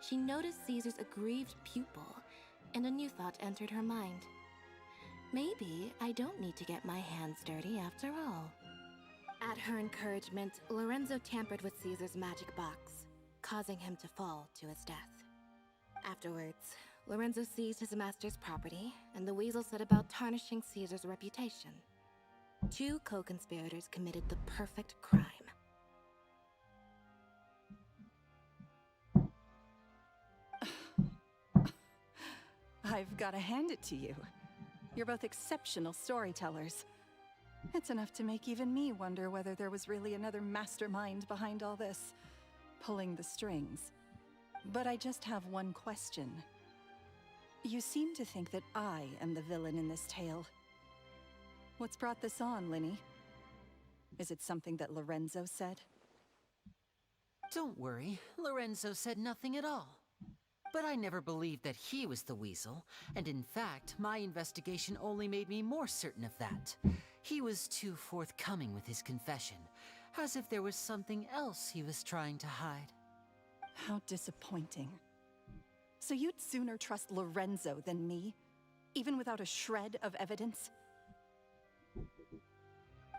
she noticed Caesar's aggrieved pupil, and a new thought entered her mind. Maybe I don't need to get my hands dirty after all. At her encouragement, Lorenzo tampered with Caesar's magic box, causing him to fall to his death. Afterwards, Lorenzo seized his master's property, and the weasel set about tarnishing Caesar's reputation. Two co-conspirators committed the perfect crime. I've got to hand it to you. You're both exceptional storytellers. It's enough to make even me wonder whether there was really another mastermind behind all this, pulling the strings. But I just have one question. You seem to think that I am the villain in this tale. What's brought this on, Lyney? Is it something that Lorenzo said? Don't worry, Lorenzo said nothing at all. But I never believed that he was the weasel, and in fact, my investigation only made me more certain of that. He was too forthcoming with his confession, as if there was something else he was trying to hide. How disappointing. So you'd sooner trust Lorenzo than me, even without a shred of evidence?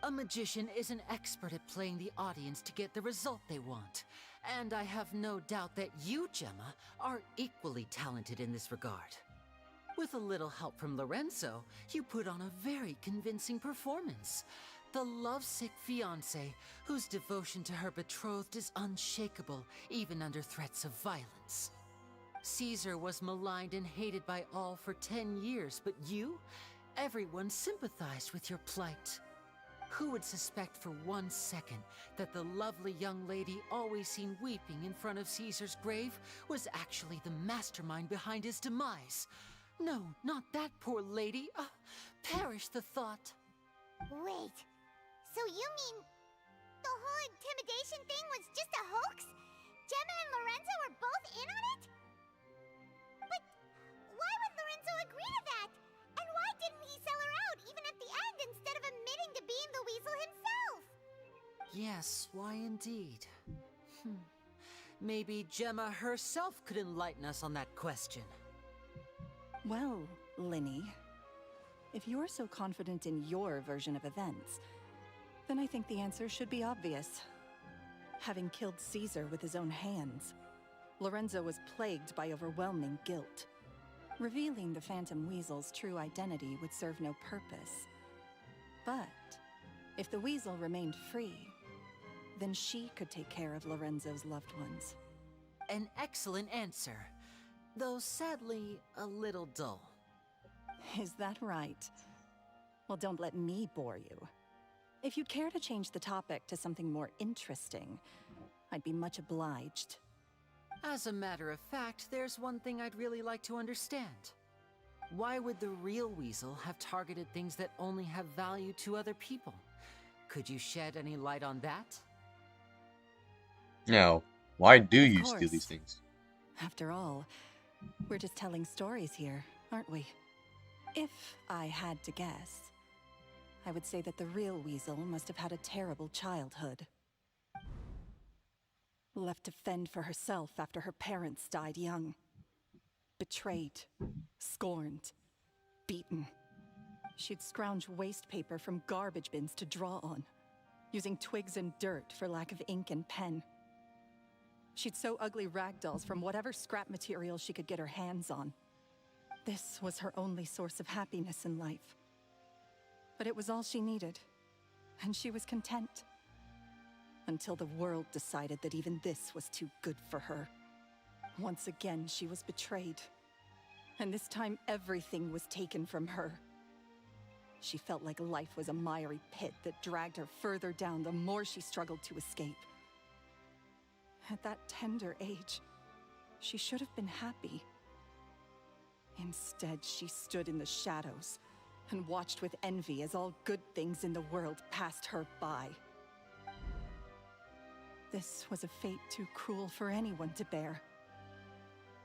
A magician is an expert at playing the audience to get the result they want. And I have no doubt that you, Gemma, are equally talented in this regard. With a little help from Lorenzo, you put on a very convincing performance. The lovesick fiancé, whose devotion to her betrothed is unshakable, even under threats of violence. Caesar was maligned and hated by all for 10 years, but you? Everyone sympathized with your plight. Who would suspect for 1 second that the lovely young lady always seen weeping in front of Caesar's grave was actually the mastermind behind his demise? No, not that poor lady. Perish the thought. Wait, so you mean the whole intimidation thing was just a hoax? Gemma and Lorenzo were both in on it? But why would Lorenzo agree to that? And why didn't he sell her out even at the end instead of admitting to being the weasel himself? Yes, why indeed? Maybe Gemma herself could enlighten us on that question. Well, Lyney, If you're so confident in your version of events, then I think the answer should be obvious. Having killed Caesar with his own hands, Lorenzo was plagued by overwhelming guilt. Revealing the Phantom Weasel's true identity would serve no purpose. But if the Weasel remained free, then she could take care of Lorenzo's loved ones. An excellent answer, though sadly a little dull. Is that right? Well, don't let me bore you. If you'd care to change the topic to something more interesting, I'd be much obliged. As a matter of fact, there's one thing I'd really like to understand. Why would the real Weasel have targeted things that only have value to other people? Could you shed any light on that? Now, why do Of you course. steal these things? After all, we're just telling stories here, aren't we? If I had to guess, I would say that the real Weasel must have had a terrible childhood. Left to fend for herself after her parents died young. Betrayed, scorned, beaten. She'd scrounge waste paper from garbage bins to draw on, using twigs and dirt for lack of ink and pen. She'd sew ugly ragdolls from whatever scrap material she could get her hands on. This was her only source of happiness in life. But it was all she needed, and she was content. Until the world decided that even this was too good for her. Once again, she was betrayed. And this time, everything was taken from her. She felt like life was a miry pit that dragged her further down the more she struggled to escape. At that tender age, she should have been happy. Instead, she stood in the shadows and watched with envy as all good things in the world passed her by. This was a fate too cruel for anyone to bear.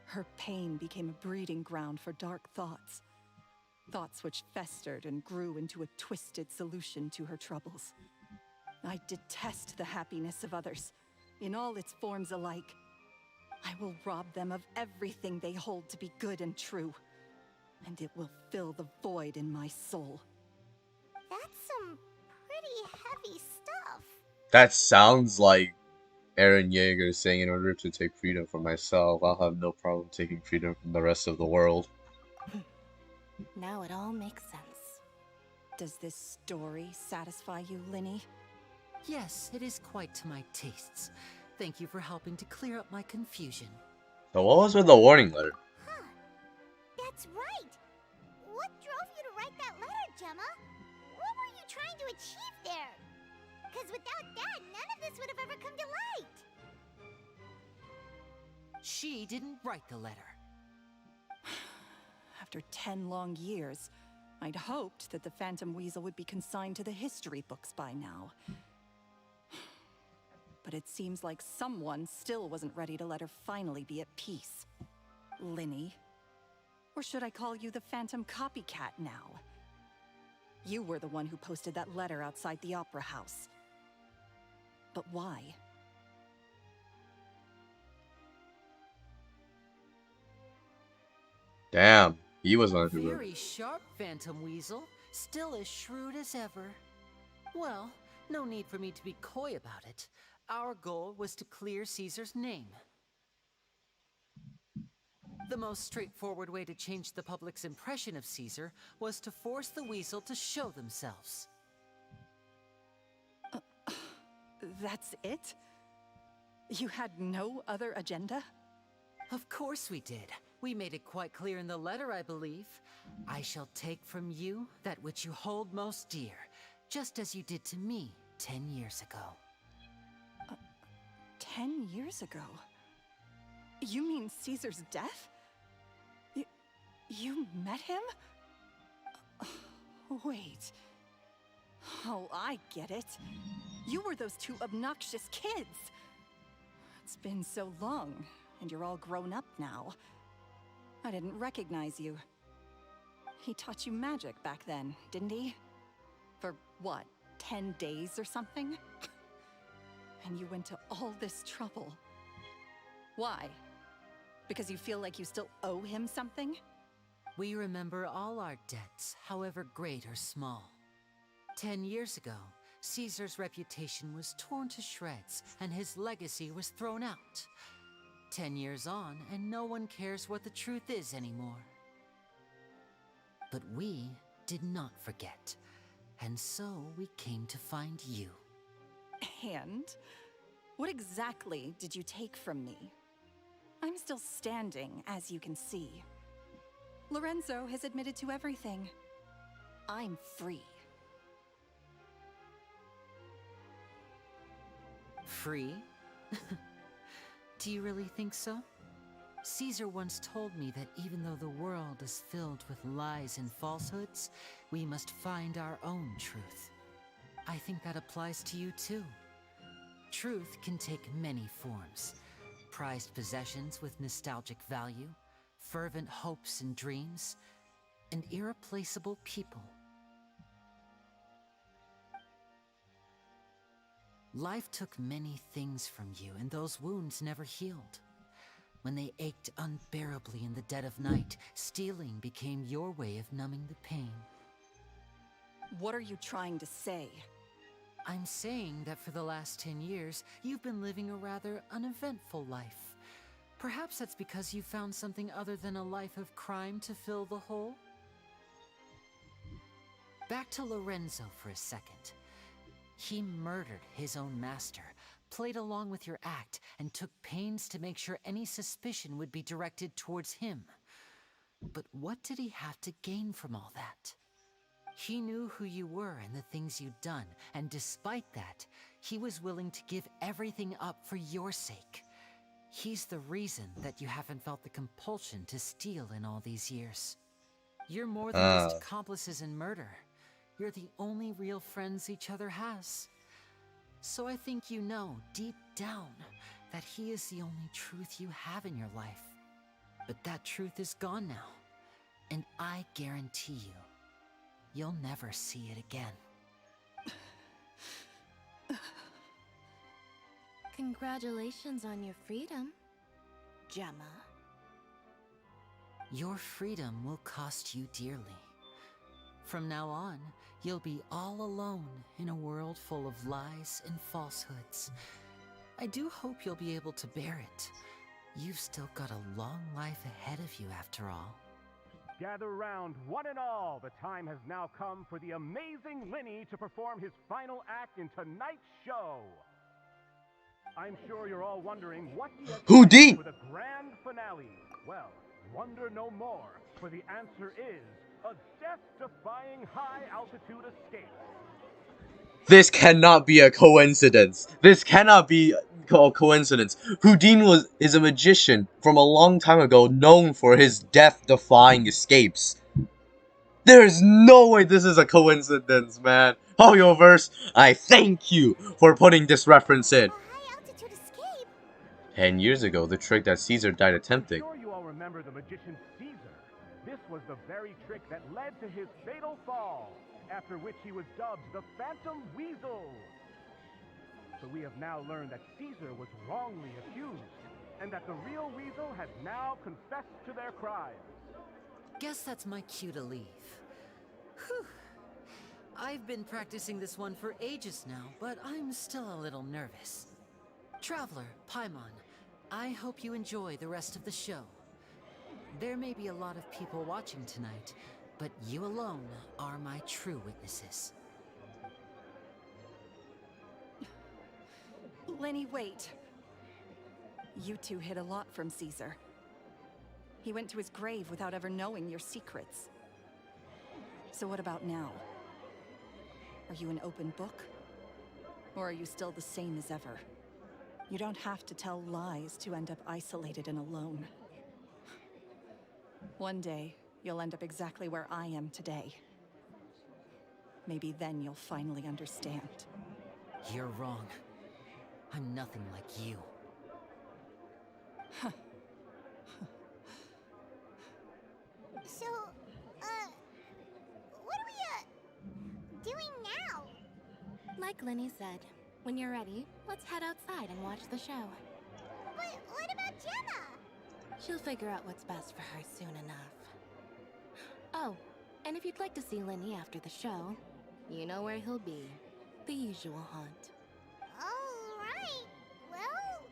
Her pain became a breeding ground for dark thoughts. Thoughts which festered and grew into a twisted solution to her troubles. I detest the happiness of others, in all its forms alike. I will rob them of everything they hold to be good and true, and it will fill the void in my soul. That's some pretty heavy stuff. That sounds like Eren Yeager saying, in order to take freedom for myself, I'll have no problem taking freedom from the rest of the world. Now it all makes sense. Does this story satisfy you, Lyney? Yes, it is quite to my tastes. Thank you for helping to clear up my confusion. So what was with the warning letter? Huh. That's right. What drove you to write that letter, Gemma? What were you trying to achieve there? Because without that, none of this would have ever come to light. She didn't write the letter. After 10 long years, I'd hoped that the Phantom Weasel would be consigned to the history books by now. But it seems like someone still wasn't ready to let her finally be at peace. Lyney. Or should I call you the Phantom Copycat now? You were the one who posted that letter outside the Opera House. But why? Damn, he was one who wrote. Very sharp, Phantom Weasel. Still as shrewd as ever. Well, no need for me to be coy about it. Our goal was to clear Caesar's name. The most straightforward way to change the public's impression of Caesar was to force the Weasel to show themselves. That's it? You had no other agenda? Of course we did. We made it quite clear in the letter, I believe. I shall take from you that which you hold most dear, just as you did to me 10 years ago. 10 years ago? You mean Caesar's death? You met him? Wait. Oh, I get it. You were those two obnoxious kids. It's been so long, and you're all grown up now. I didn't recognize you. He taught you magic back then, didn't he? For what, 10 days or something? And you went to all this trouble. Why? Because you feel like you still owe him something? We remember all our debts, however great or small. 10 years ago, Caesar's reputation was torn to shreds and his legacy was thrown out. 10 years on, and no one cares what the truth is anymore. But we did not forget, and so we came to find you. And? What exactly did you take from me? I'm still standing, as you can see. Lorenzo has admitted to everything. I'm free. Free? Do you really think so? Caesar once told me that even though the world is filled with lies and falsehoods, we must find our own truth. I think that applies to you too. Truth can take many forms. Prized possessions with nostalgic value, fervent hopes and dreams, and irreplaceable people. Life took many things from you, and those wounds never healed. When they ached unbearably in the dead of night, stealing became your way of numbing the pain. What are you trying to say? I'm saying that for the last 10 years, you've been living a rather uneventful life. Perhaps that's because you found something other than a life of crime to fill the hole? Back to Lorenzo for a second. He murdered his own master, played along with your act, and took pains to make sure any suspicion would be directed towards him. But what did he have to gain from all that? He knew who you were and the things you'd done, and despite that, he was willing to give everything up for your sake. He's the reason that you haven't felt the compulsion to steal in all these years. You're more than just accomplices in murder. You're the only real friends each other has. So I think you know, deep down, that he is the only truth you have in your life. But that truth is gone now, and I guarantee you, you'll never see it again. Congratulations on your freedom, Gemma. Your freedom will cost you dearly. From now on, you'll be all alone in a world full of lies and falsehoods. I do hope you'll be able to bear it. You've still got a long life ahead of you after all. Gather round, one and all. The time has now come for the amazing Lyney to perform his final act in tonight's show. I'm sure you're all wondering what he has planned for the grand finale. Well, wonder no more, for the answer is a death-defying high-altitude escape. This cannot be a coincidence. This cannot be a coincidence. Houdin is a magician from a long time ago known for his death-defying escapes. There is no way this is a coincidence, man. Hoyoverse, I thank you for putting this reference in. 10 years ago, the trick that Caesar died attempting. I'm sure you all remember the magician Caesar. This was the very trick that led to his fatal fall, after which he was dubbed the Phantom Weasel. But we have now learned that Caesar was wrongly accused, and that the real Weasel has now confessed to their crimes. Guess that's my cue to leave. Whew. I've been practicing this one for ages now, but I'm still a little nervous. Traveler, Paimon, I hope you enjoy the rest of the show. There may be a lot of people watching tonight, but you alone are my true witnesses. Lyney, wait. You two hid a lot from Caesar. He went to his grave without ever knowing your secrets. So what about now? Are you an open book? Or are you still the same as ever? You don't have to tell lies to end up isolated and alone. One day, you'll end up exactly where I am today. Maybe then you'll finally understand. You're wrong. I'm nothing like you. So, what are we, doing now? Like Lyney said, when you're ready, let's head outside and watch the show. But what about Gemma? She'll figure out what's best for her soon enough. And if you'd like to see Lyney after the show, you know where he'll be. The usual haunt. Alright. Well,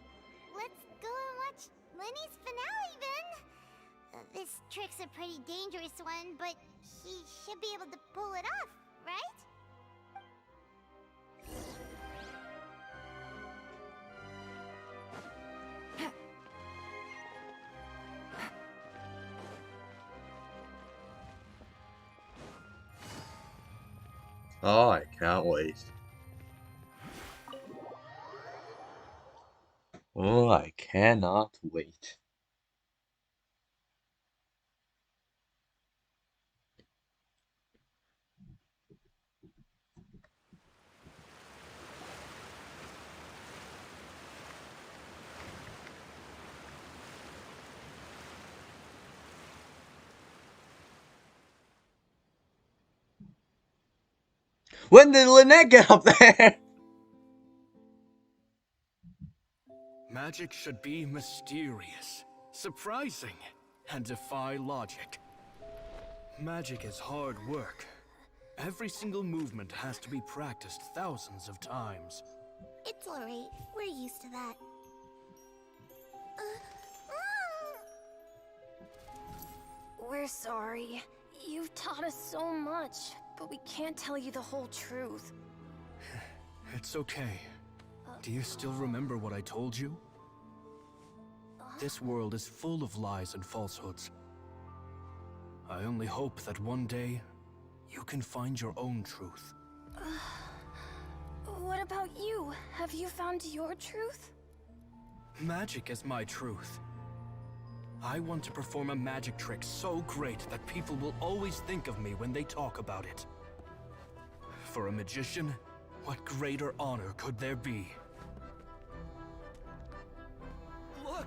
let's go and watch Lyney's finale then. This trick's a pretty dangerous one, but he should be able to pull it off, right? Oh, I can't wait. Oh, I cannot wait. When did Lynette get up there? Magic should be mysterious, surprising, and defy logic. Magic is hard work. Every single movement has to be practiced thousands of times. It's alright. We're used to that. We're sorry. You've taught us so much, but we can't tell you the whole truth. It's okay. Do you still remember what I told you? This world is full of lies and falsehoods. I only hope that one day, you can find your own truth. What about you? Have you found your truth? Magic is my truth. I want to perform a magic trick so great that people will always think of me when they talk about it. For a magician, what greater honor could there be? Look!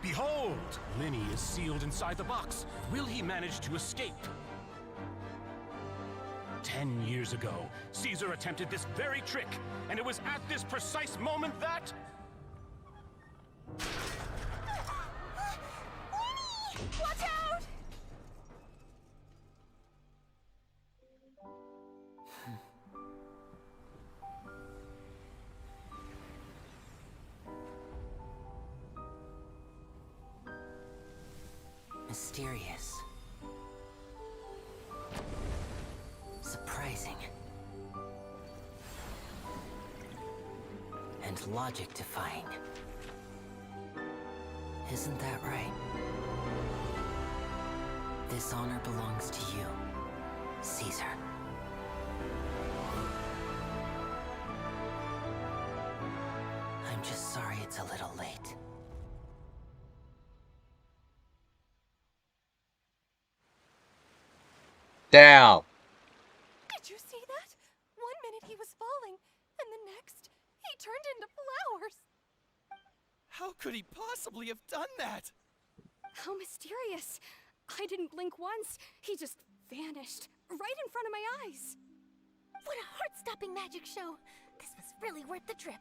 Behold! Lyney is sealed inside the box. Will he manage to escape? 10 years ago, Caesar attempted this very trick, and it was at this precise moment that... Watch out! Mysterious. Surprising. And logic-defying. Isn't that right? This honor belongs to you, Caesar. I'm just sorry it's a little late. Damn. Did you see that? One minute he was falling, and the next, he turned into flowers. How could he possibly have done that? How mysterious. I didn't blink once. He just vanished, right in front of my eyes. What a heart-stopping magic show! This was really worth the trip.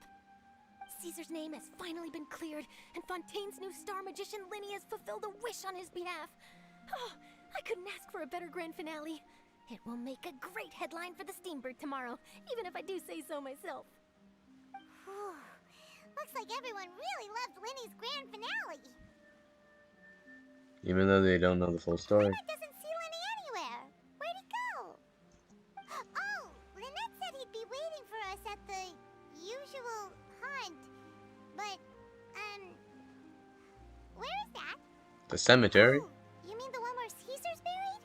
Caesar's name has finally been cleared, and Fontaine's new star magician Lyney has fulfilled a wish on his behalf. Oh, I couldn't ask for a better grand finale. It will make a great headline for the Steambird tomorrow, even if I do say so myself. Whew. Looks like everyone really loved Lyney's grand finale. Even though they don't know the full story. Lynette doesn't see Lyney anywhere. Where'd he go? Oh, Lynette said he'd be waiting for us at the usual hunt. But, where is that? The cemetery? Oh, you mean the one where Caesar's buried?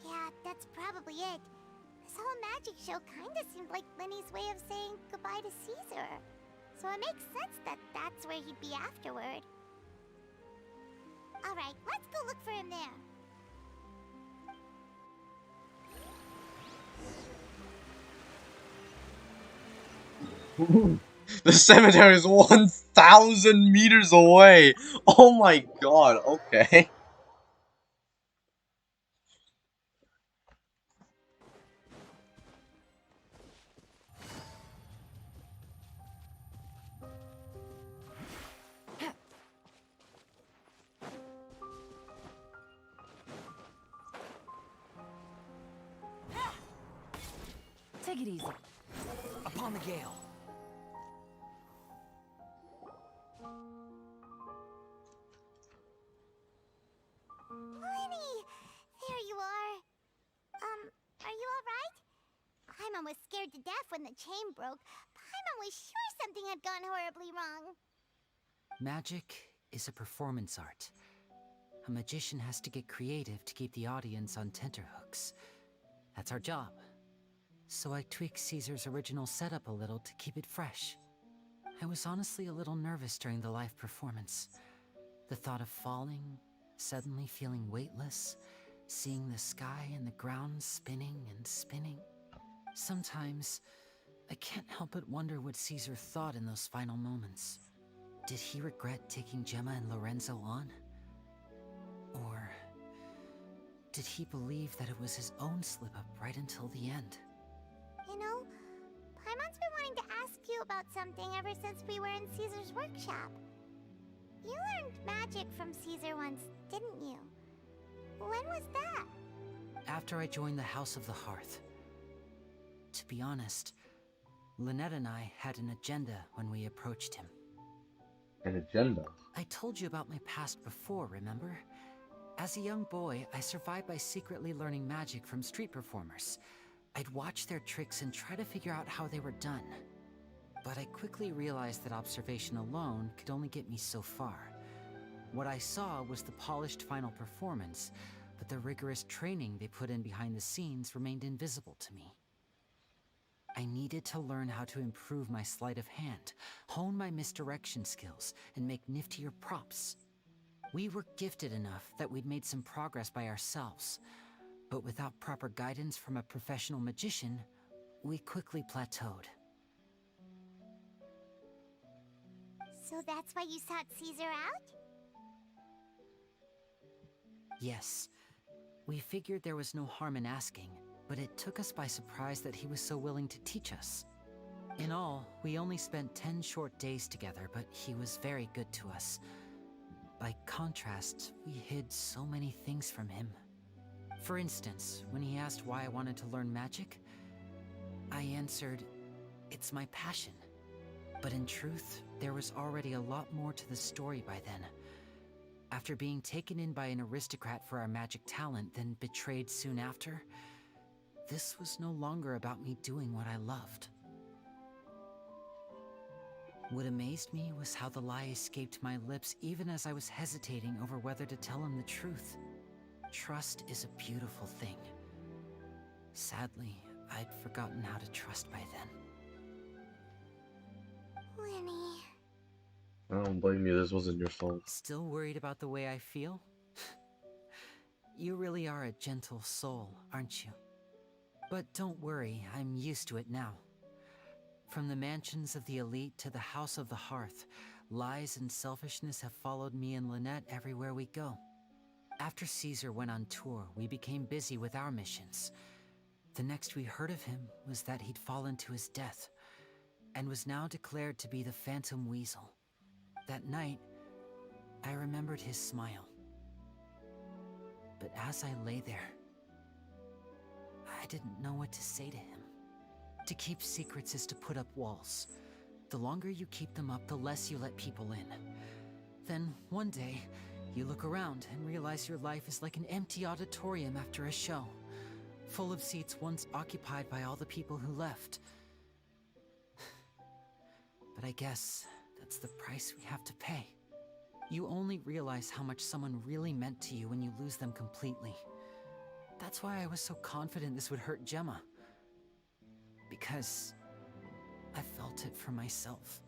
Yeah, that's probably it. This whole magic show kinda seemed like Lyney's way of saying goodbye to Caesar. So it makes sense that that's where he'd be afterward. Alright, let's go look for him there. The cemetery is 1,000 meters away. Oh my god, okay. Take it easy. Upon the gale. Lyney! There you are. Are you alright? Paimon was scared to death when the chain broke. Paimon was sure something had gone horribly wrong. Magic is a performance art. A magician has to get creative to keep the audience on tenterhooks. That's our job. So I tweaked Caesar's original setup a little to keep it fresh. I was honestly a little nervous during the live performance. The thought of falling, suddenly feeling weightless, seeing the sky and the ground spinning and spinning. Sometimes, I can't help but wonder what Caesar thought in those final moments. Did he regret taking Gemma and Lorenzo on? Or did he believe that it was his own slip-up right until the end? You know, Paimon's been wanting to ask you about something ever since we were in Caesar's workshop. You learned magic from Caesar once, didn't you? When was that? After I joined the House of the Hearth. To be honest, Lynette and I had an agenda when we approached him. An agenda? I told you about my past before, remember? As a young boy, I survived by secretly learning magic from street performers. I'd watch their tricks and try to figure out how they were done. But I quickly realized that observation alone could only get me so far. What I saw was the polished final performance, but the rigorous training they put in behind the scenes remained invisible to me. I needed to learn how to improve my sleight of hand, hone my misdirection skills, and make niftier props. We were gifted enough that we'd made some progress by ourselves, but without proper guidance from a professional magician, we quickly plateaued. So that's why you sought Caesar out? Yes, we figured there was no harm in asking, but it took us by surprise that he was so willing to teach us. In all, we only spent 10 short days together, but he was very good to us. By contrast, we hid so many things from him. For instance, when he asked why I wanted to learn magic, I answered, "It's my passion." But in truth, there was already a lot more to the story by then. After being taken in by an aristocrat for our magic talent, then betrayed soon after, this was no longer about me doing what I loved. What amazed me was how the lie escaped my lips even as I was hesitating over whether to tell him the truth. Trust is a beautiful thing. Sadly, I'd forgotten how to trust by then. Lyney. I don't blame you, this wasn't your fault. Still worried about the way I feel? You really are a gentle soul, aren't you? But don't worry, I'm used to it now. From the mansions of the elite to the House of the Hearth, lies and selfishness have followed me and Lynette everywhere we go. After Caesar went on tour, we became busy with our missions. The next we heard of him was that he'd fallen to his death, and was now declared to be the Phantom Weasel. That night, I remembered his smile. But as I lay there, I didn't know what to say to him. To keep secrets is to put up walls. The longer you keep them up, the less you let people in. Then, one day, you look around and realize your life is like an empty auditorium after a show, full of seats once occupied by all the people who left. But I guess that's the price we have to pay. You only realize how much someone really meant to you when you lose them completely. That's why I was so confident this would hurt Gemma. Because I felt it for myself.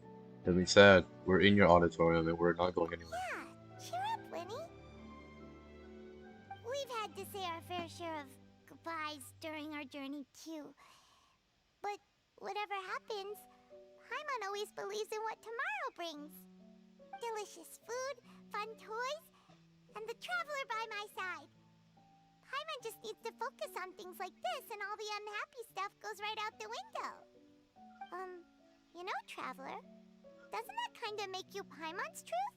Don't be sad. We're in your auditorium and we're not going anywhere. Yeah, cheer up, Lyney. We've had to say our fair share of goodbyes during our journey, too. But whatever happens, Paimon always believes in what tomorrow brings. Delicious food, fun toys, and the traveler by my side. Paimon just needs to focus on things like this and all the unhappy stuff goes right out the window. You know, Traveler, doesn't that kind of make you Paimon's truth?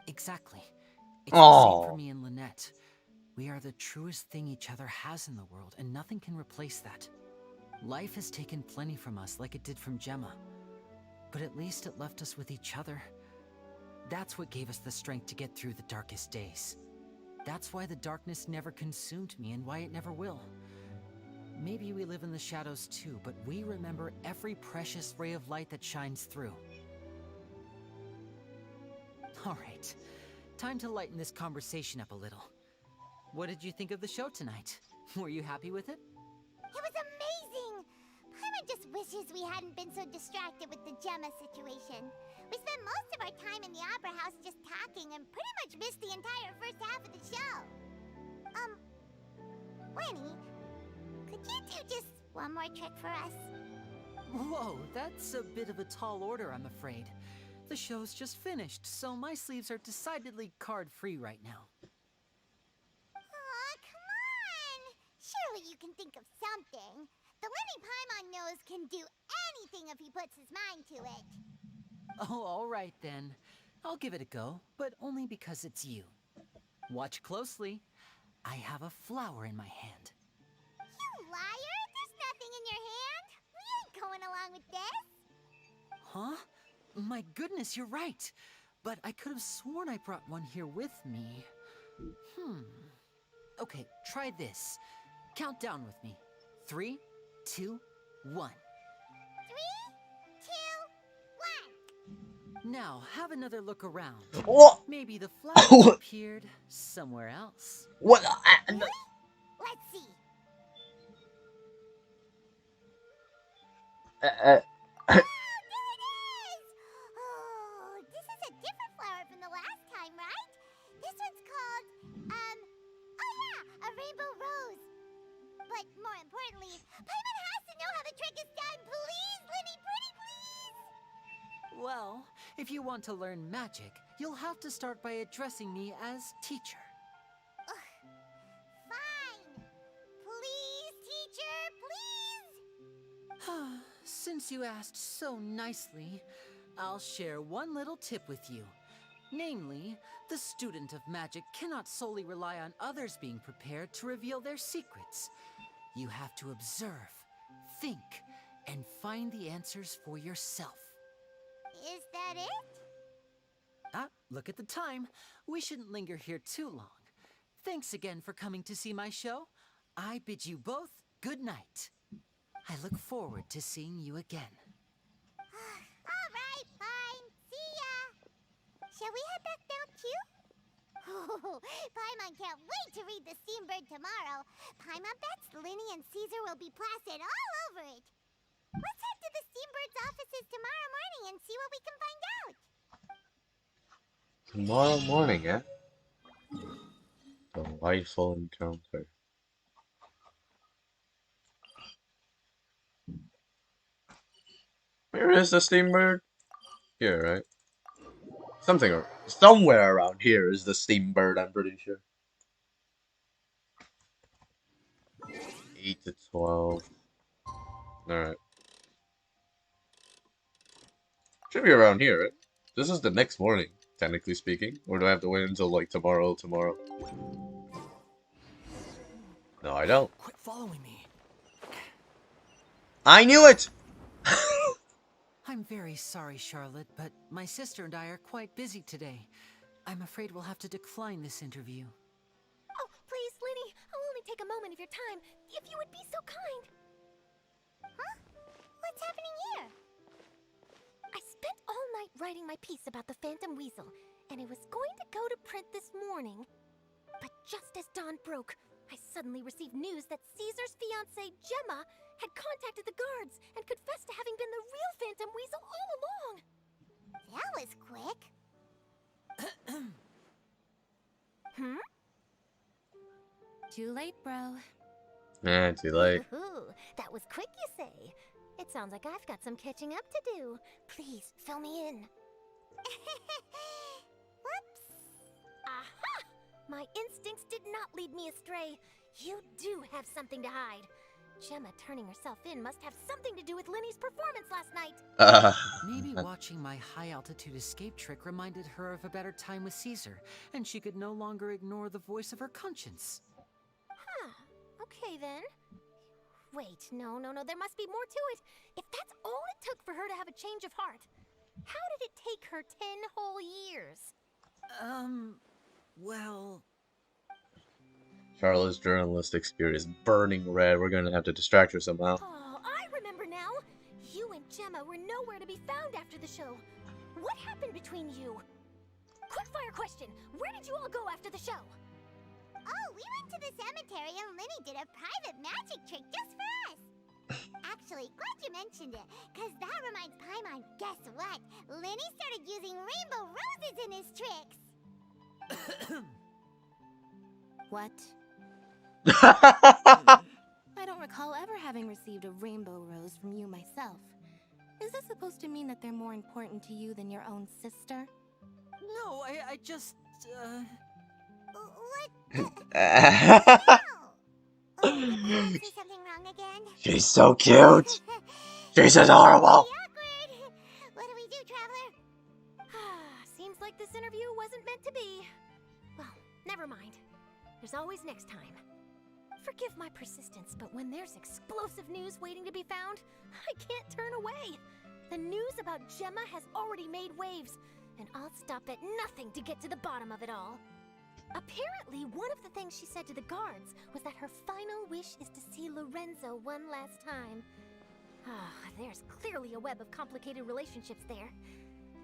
Exactly. It's the same for me and Lynette. We are the truest thing each other has in the world, and nothing can replace that. Life has taken plenty from us like it did from Gemma. But at least it left us with each other. That's what gave us the strength to get through the darkest days. That's why the darkness never consumed me and why it never will. Maybe we live in the shadows too, but we remember every precious ray of light that shines through. Alright, time to lighten this conversation up a little. What did you think of the show tonight? Were you happy with it? It was amazing! Paimon just wishes we hadn't been so distracted with the Gemma situation. We spent most of our time in the Opera House just talking and pretty much missed the entire first half of the show. Lyney, could you do just one more trick for us? Whoa, that's a bit of a tall order, I'm afraid. The show's just finished, so my sleeves are decidedly card-free right now. Aw, come on! Surely you can think of something. The Lyney Paimon knows can do anything if he puts his mind to it. Oh, alright then. I'll give it a go, but only because it's you. Watch closely. I have a flower in my hand. You liar! There's nothing in your hand! We ain't going along with this! Huh? My goodness, you're right. But I could have sworn I brought one here with me. Okay, try this. Count down with me. 3, 2, 1. 3, 2, 1. Now, have another look around. What? Maybe the flower appeared somewhere else. What? Really? Let's see. Uh, There it is! Oh, this is a different flower from the last time, right? This one's called, oh yeah, a rainbow rose. But more importantly, Paimon has to know how the trick is done. Please, Lyney, pretty please! Well, if you want to learn magic, you'll have to start by addressing me as teacher. Fine. Please, teacher, please! Since you asked so nicely, I'll share one little tip with you. Namely, the student of magic cannot solely rely on others being prepared to reveal their secrets. You have to observe, think, and find the answers for yourself. Is that it? Look at the time. We shouldn't linger here too long. Thanks again for coming to see my show. I bid you both good night. I look forward to seeing you again. All right, fine. See ya. Shall we head back down too? Oh, Paimon can't wait to read the Steambird tomorrow. Paimon bets Lyney and Caesar will be plastered all over it. Let's head to the Steambird's offices tomorrow morning and see what we can find out. Tomorrow morning, eh? Delightful encounter. Where is the Steambird? Here, right? Somewhere around here is the Steambird, I'm pretty sure. 8 to 12. Alright. Should be around here, right? This is the next morning, technically speaking. Or do I have to wait until, like, tomorrow? No, I don't. Quit following me. I knew it! I'm very sorry, Charlotte, but my sister and I are quite busy today. I'm afraid we'll have to decline this interview. Oh, please, Lyney, I'll only take a moment of your time, if you would be so kind. Huh? What's happening here? I spent all night writing my piece about the Phantom Weasel, and it was going to go to print this morning. But just as dawn broke, I suddenly received news that Caesar's fiancée, Gemma, had contacted the guards and confessed to having been the real Phantom Weasel all along. That was quick. Too late, bro. Too late. Ooh, that was quick, you say? It sounds like I've got some catching up to do. Please, fill me in. Whoops. Aha! My instincts did not lead me astray. You do have something to hide. Gemma turning herself in must have something to do with Lyney's performance last night. Maybe watching my high-altitude escape trick reminded her of a better time with Caesar, and she could no longer ignore the voice of her conscience. Huh. Okay, then. Wait, no, there must be more to it. If that's all it took for her to have a change of heart, how did it take her 10 whole years? Well... Charlotte's journalistic spirit is burning red. We're gonna have to distract her somehow. Oh, I remember now. You and Gemma were nowhere to be found after the show. What happened between you? Quickfire question. Where did you all go after the show? Oh, we went to the cemetery and Lyney did a private magic trick just for us. Actually, glad you mentioned it, because that reminds Paimon, guess what? Lyney started using rainbow roses in his tricks. What? I don't recall ever having received a rainbow rose from you myself. Is this supposed to mean that they're more important to you than your own sister? No, I just, What? Oh, did Paimon say something wrong again? She's so cute. She's adorable. Awkward. What do we do, Traveler? Seems like this interview wasn't meant to be. Well, never mind. There's always next time. Forgive my persistence, but when there's explosive news waiting to be found, I can't turn away. The news about Gemma has already made waves, and I'll stop at nothing to get to the bottom of it all. Apparently, one of the things she said to the guards was that her final wish is to see Lorenzo one last time. There's clearly a web of complicated relationships there.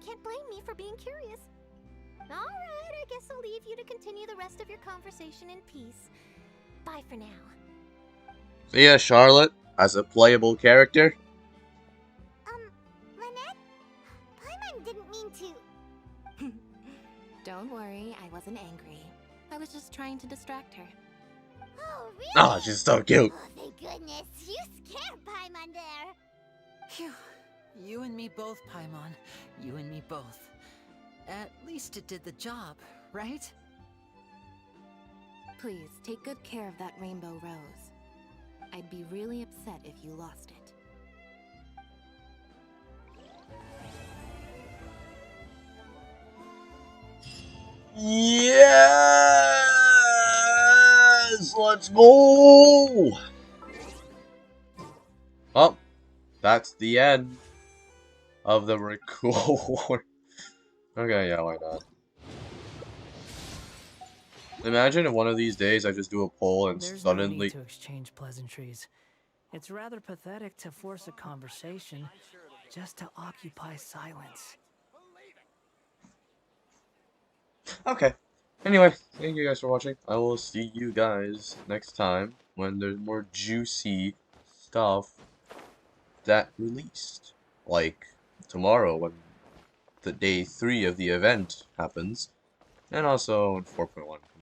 Can't blame me for being curious. Alright, I guess I'll leave you to continue the rest of your conversation in peace. Bye for now. So yeah, Charlotte, as a playable character. Lynette? Paimon didn't mean to... Don't worry, I wasn't angry. I was just trying to distract her. Oh, really? Oh, she's so cute. Oh, thank goodness. You scared Paimon there. Phew. You and me both, Paimon. You and me both. At least it did the job, right? Please, take good care of that rainbow rose. I'd be really upset if you lost it. Yes! Let's go! Well, that's the end of the record. Okay, yeah, why not? Imagine if one of these days I just do a poll and There's suddenly... no need to exchange pleasantries. It's rather pathetic to force a conversation just to occupy silence. Okay. Anyway, thank you guys for watching. I will see you guys next time when there's more juicy stuff that released. Like tomorrow when the day 3 of the event happens. And also when 4.1